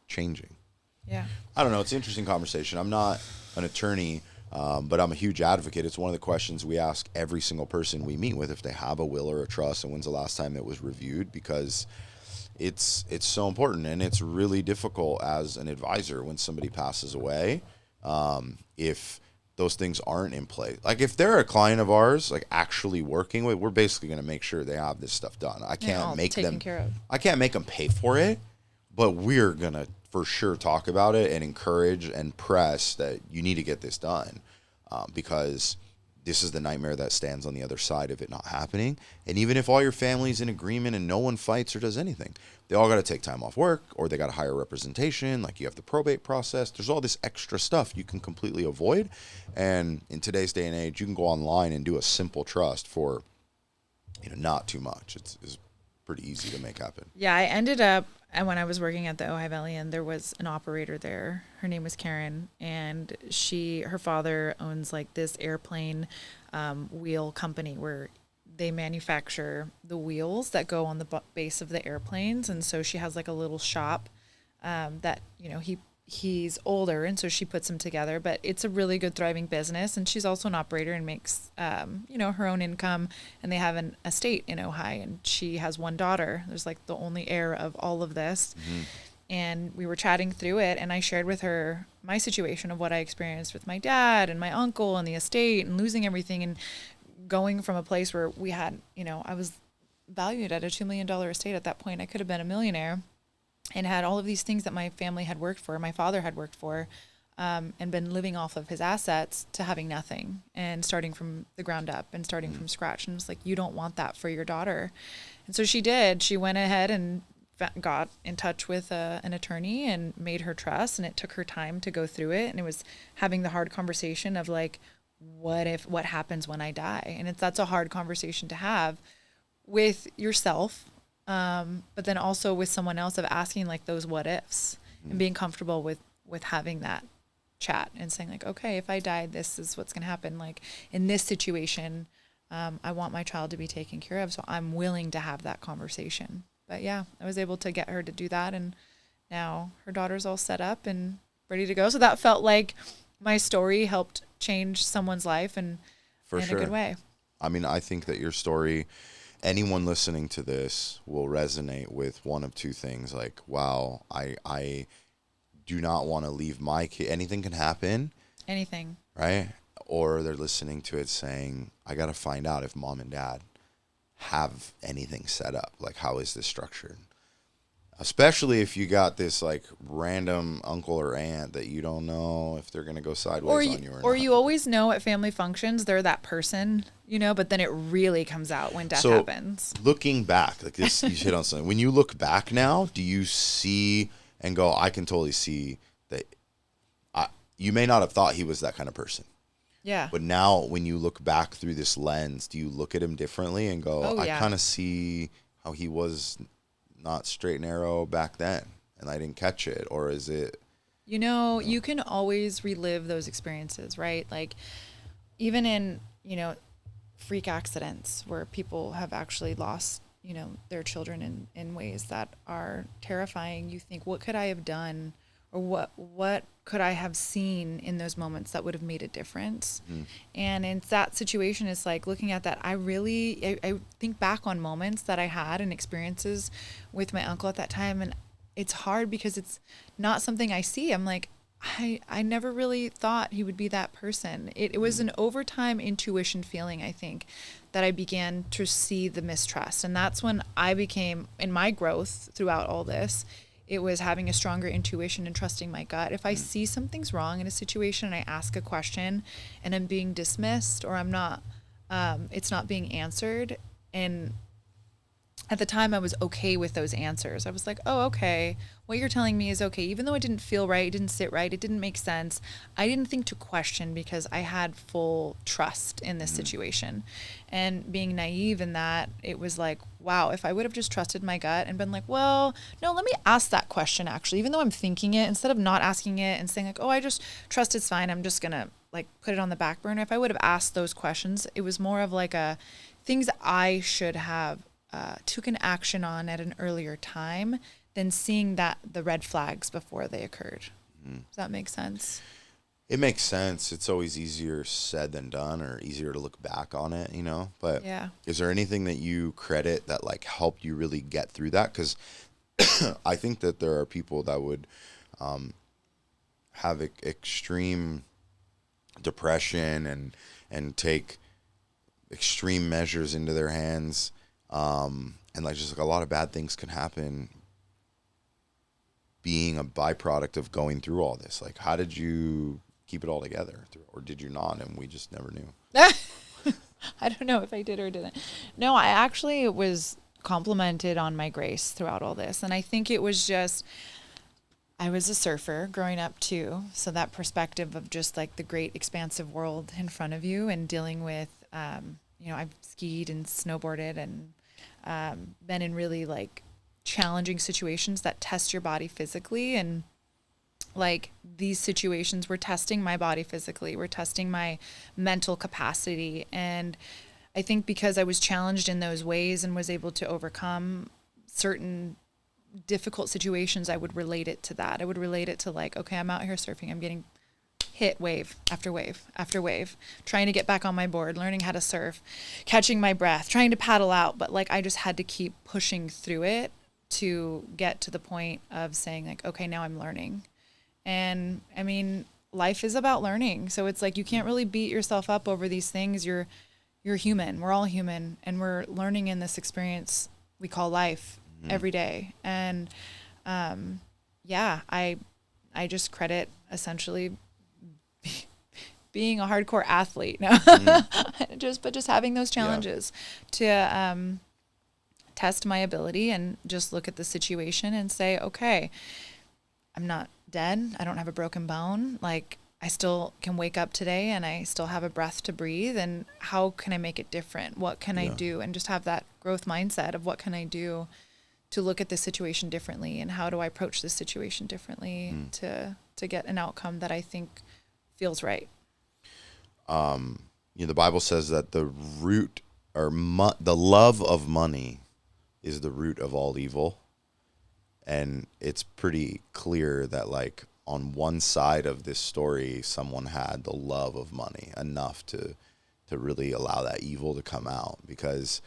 changing. Yeah. I don't know. It's an interesting conversation. I'm not an attorney, but I'm a huge advocate. It's one of the questions we ask every single person we meet with if they have a will or a trust and when's the last time it was reviewed, because it's so important, and it's really difficult as an advisor when somebody passes away, if those things aren't in place. Like if they're a client of ours, like actually working with, we're basically going to make sure they have this stuff done. I can't make them pay for it, but we're going to for sure talk about it and encourage and press that you need to get this done, because this is the nightmare that stands on the other side of it not happening. And even if all your family's in agreement and no one fights or does anything, they all got to take time off work, or they got to hire representation. Like you have the probate process. There's all this extra stuff you can completely avoid. And in today's day and age, you can go online and do a simple trust for, not too much. It's pretty easy to make happen. Yeah, I ended up, and when I was working at the Ojai Valley, and there was an operator there. Her name was Karen, and her father owns like this airplane wheel company where they manufacture the wheels that go on the base of the airplanes. And so she has like a little shop that, he's older, and so she puts them together, but it's a really good thriving business. And she's also an operator and makes, her own income, and they have an estate in Ojai, and she has one daughter. There's like the only heir of all of this. Mm-hmm. And we were chatting through it, and I shared with her my situation of what I experienced with my dad and my uncle and the estate and losing everything, and going from a place where we had, I was valued at a $2 million estate at that point. I could have been a millionaire and had all of these things that my family had worked for, my father had worked for, and been living off of his assets, to having nothing and starting from the ground up and starting from scratch. And it was like, you don't want that for your daughter. And so she did. She went ahead and got in touch with an attorney and made her trust, and it took her time to go through it. And it was having the hard conversation of like, what happens when I die? And that's a hard conversation to have with yourself, but then also with someone else, of asking like those what ifs, and being comfortable with having that chat and saying like, okay, if I died, this is what's going to happen. Like in this situation, I want my child to be taken care of, so I'm willing to have that conversation. But yeah, I was able to get her to do that, and now her daughter's all set up and ready to go. So that felt like my story helped change someone's life, and in a good way. I mean, I think that your story, anyone listening to this will resonate with one of two things. Like, wow, I do not want to leave my kid. Anything can happen. Anything. Right? Or they're listening to it saying, I got to find out if mom and dad have anything set up. Like, how is this structured? Especially if you got this like random uncle or aunt that you don't know if they're going to go sideways on you or not. You always know at family functions they're that person, but then it really comes out when death happens. Looking back, like this, you hit on something. When you look back now, do you see and go, I can totally see that you may not have thought he was that kind of person. Yeah. But now when you look back through this lens, do you look at him differently and go, I kind of see how he was not straight and narrow back then and I didn't catch it? Or is it, you can always relive those experiences, right? Like even in, freak accidents where people have actually lost, their children in ways that are terrifying. You think, what could I have done, or what could I have seen in those moments that would have made a difference? And in that situation, it's like looking at that. I think back on moments that I had and experiences with my uncle at that time. And it's hard because it's not something I see. I'm like, I never really thought he would be that person. It was an overtime intuition feeling, I think, that I began to see the mistrust. And that's when I became, in my growth throughout all this, it was having a stronger intuition and trusting my gut. If I see something's wrong in a situation and I ask a question and I'm being dismissed, or I'm not, it's not being answered, and at the time I was okay with those answers. I was like, oh, okay, what you're telling me is okay. Even though it didn't feel right, it didn't sit right, it didn't make sense, I didn't think to question because I had full trust in this situation. And being naive in that, it was like, wow, if I would have just trusted my gut and been like, well, no, let me ask that question actually, even though I'm thinking it, instead of not asking it and saying like, oh, I just trust it's fine, I'm just gonna like put it on the back burner. If I would have asked those questions, it was more of like a things I should have took an action on at an earlier time than seeing that the red flags before they occurred. Does that make sense? It makes sense. It's always easier said than done, or easier to look back on it, you know? But Yeah. is there anything that you credit that like helped you really get through that? Because I think that there are people that would have extreme depression and take extreme measures into their hands, and like just like a lot of bad things can happen being a byproduct of going through all this. Like, how did you keep it all together, or did you not, and we just never knew? I don't know if I did or didn't. No, I actually was complimented on my grace throughout all this. And I think it was just, I was a surfer growing up too. So that perspective of just like the great expansive world in front of you and dealing with, you know, I've skied and snowboarded and been in really like challenging situations that test your body physically. And like these situations were testing my body physically, were testing my mental capacity. And I think because I was challenged in those ways and was able to overcome certain difficult situations, I would relate it to that. I would relate it to like, okay, I'm out here surfing, I'm getting hit wave after wave after wave, trying to get back on my board, learning how to surf, catching my breath, trying to paddle out. But like, I just had to keep pushing through it to get to the point of saying like, okay, now I'm learning. And I mean, life is about learning. So it's like, you can't really beat yourself up over these things. You're human. We're all human. And we're learning in this experience we call life every day. And yeah, I just credit essentially being a hardcore athlete. No, just having those challenges to test my ability and just look at the situation and say, okay, I'm not dead. I don't have a broken bone. Like, I still can wake up today and I still have a breath to breathe. And how can I make it different? What can I do? And just have that growth mindset of what can I do to look at this situation differently, and how do I approach this situation differently to get an outcome that I think feels right. You know, the Bible says that the root or the love of money is the root of all evil. And it's pretty clear that like on one side of this story, someone had the love of money enough to really allow that evil to come out, because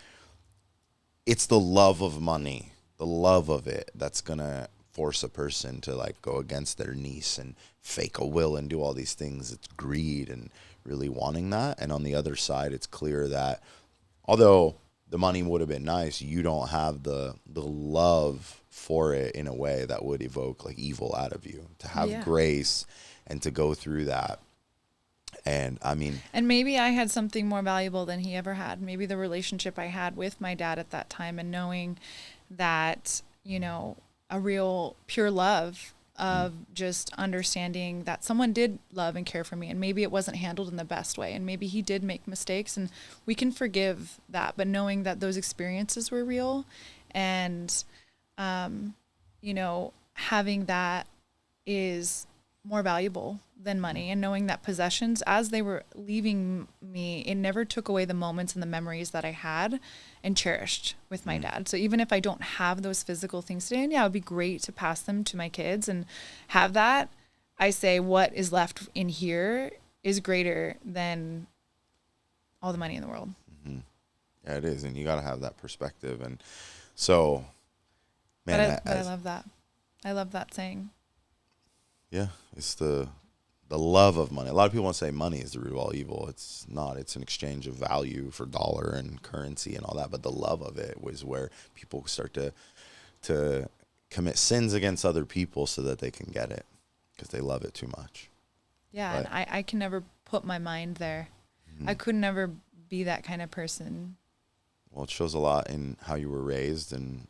it's the love of money, the love of it, that's going to force a person to like go against their niece and fake a will and do all these things. It's greed and really wanting that. And on the other side, it's clear that although the money would have been nice, you don't have the love for it in a way that would evoke like evil out of you, to have grace and to go through that. And I mean, and maybe I had something more valuable than he ever had. Maybe the relationship I had with my dad at that time, and knowing that, you know, a real pure love of just understanding that someone did love and care for me, and maybe it wasn't handled in the best way, and maybe he did make mistakes, and we can forgive that. But knowing that those experiences were real, and you know, having that is more valuable than money. And knowing that possessions, as they were leaving me, it never took away the moments and the memories that I had and cherished with my dad. So even if I don't have those physical things today, and yeah, it would be great to pass them to my kids and have that, I say what is left in here is greater than all the money in the world. Yeah, it is. And you got to have that perspective. And so, man, but I love that. I love that saying. Yeah, it's the love of money. A lot of people want to say money is the root of all evil. It's not. It's an exchange of value for dollar and currency and all that. But the love of it was where people start to commit sins against other people so that they can get it, because they love it too much. Yeah, but, and I can never put my mind there. I could never be that kind of person. Well, it shows a lot in how you were raised, and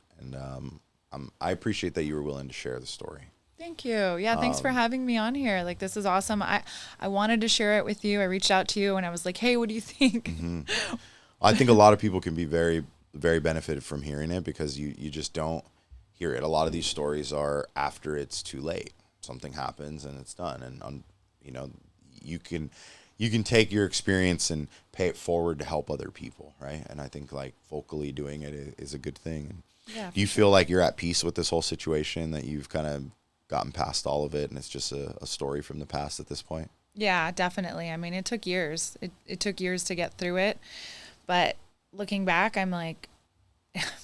I appreciate that you were willing to share the story. Thank you. Yeah, thanks for having me on here. Like, this is awesome. I wanted to share it with you. I reached out to you and I was like, hey, what do you think? Mm-hmm. I think a lot of people can be very, very benefited from hearing it, because you just don't hear it. A lot of these stories are after it's too late. Something happens and it's done. And, you know, you can take your experience and pay it forward to help other people, right? And I think, like, vocally doing it is a good thing. Yeah. Do you feel like you're at peace with this whole situation, that you've kind of gotten past all of it and it's just a story from the past at this point? Yeah, definitely. I mean, it took years. It took years to get through it. But looking back, I'm like,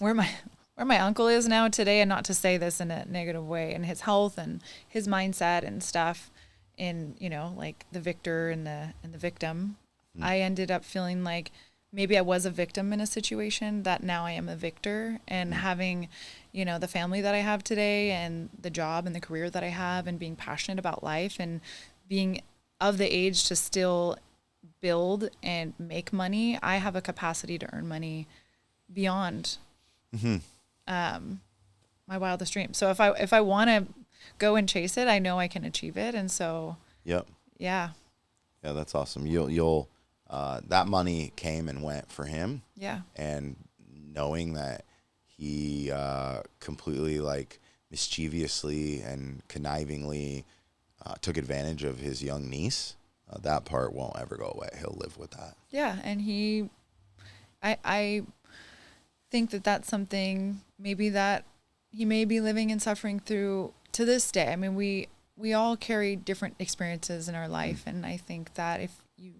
where my uncle is now today, and not to say this in a negative way, and his health and his mindset and stuff, in, you know, like the victor and the victim. I ended up feeling like maybe I was a victim in a situation, that now I am a victor, and having, you know, the family that I have today and the job and the career that I have, and being passionate about life and being of the age to still build and make money. I have a capacity to earn money beyond my wildest dreams. So if I want to go and chase it, I know I can achieve it. And so, Yep. Yeah, that's awesome. You'll that money came and went for him. Yeah. And knowing that he completely, like, mischievously and connivingly took advantage of his young niece, that part won't ever go away. He'll live with that. Yeah. And I think that that's something maybe that he may be living and suffering through to this day. I mean, we all carry different experiences in our life. And I think that if you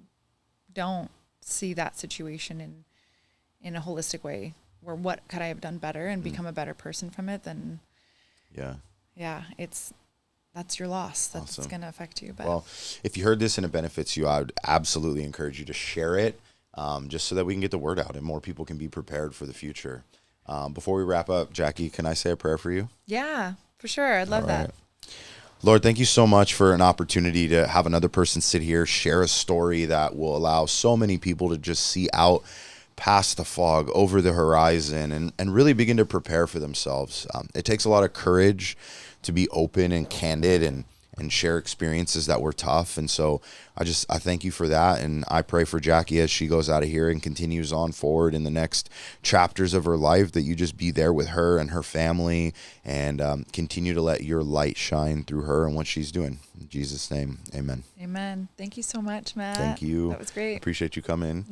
don't see that situation in a holistic way, where what could I have done better and become a better person from it, then that's your loss. That's Awesome. going to affect you. But Well, if you heard this and it benefits you, I would absolutely encourage you to share it, just so that we can get the word out and more people can be prepared for the future. Before we wrap up, Jackie, can I say a prayer for you? yeah, for sure. I'd love that. Lord, thank you so much for an opportunity to have another person sit here, share a story that will allow so many people to just see out past the fog, over the horizon, and really begin to prepare for themselves. It takes a lot of courage to be open and candid and share experiences that were tough. And so I thank you for that. And I pray for Jackie as she goes out of here and continues on forward in the next chapters of her life, that you just be there with her and her family, and continue to let your light shine through her and what she's doing. In Jesus' name, amen. Amen. Thank you so much, Matt. Thank you. That was great. Appreciate you coming.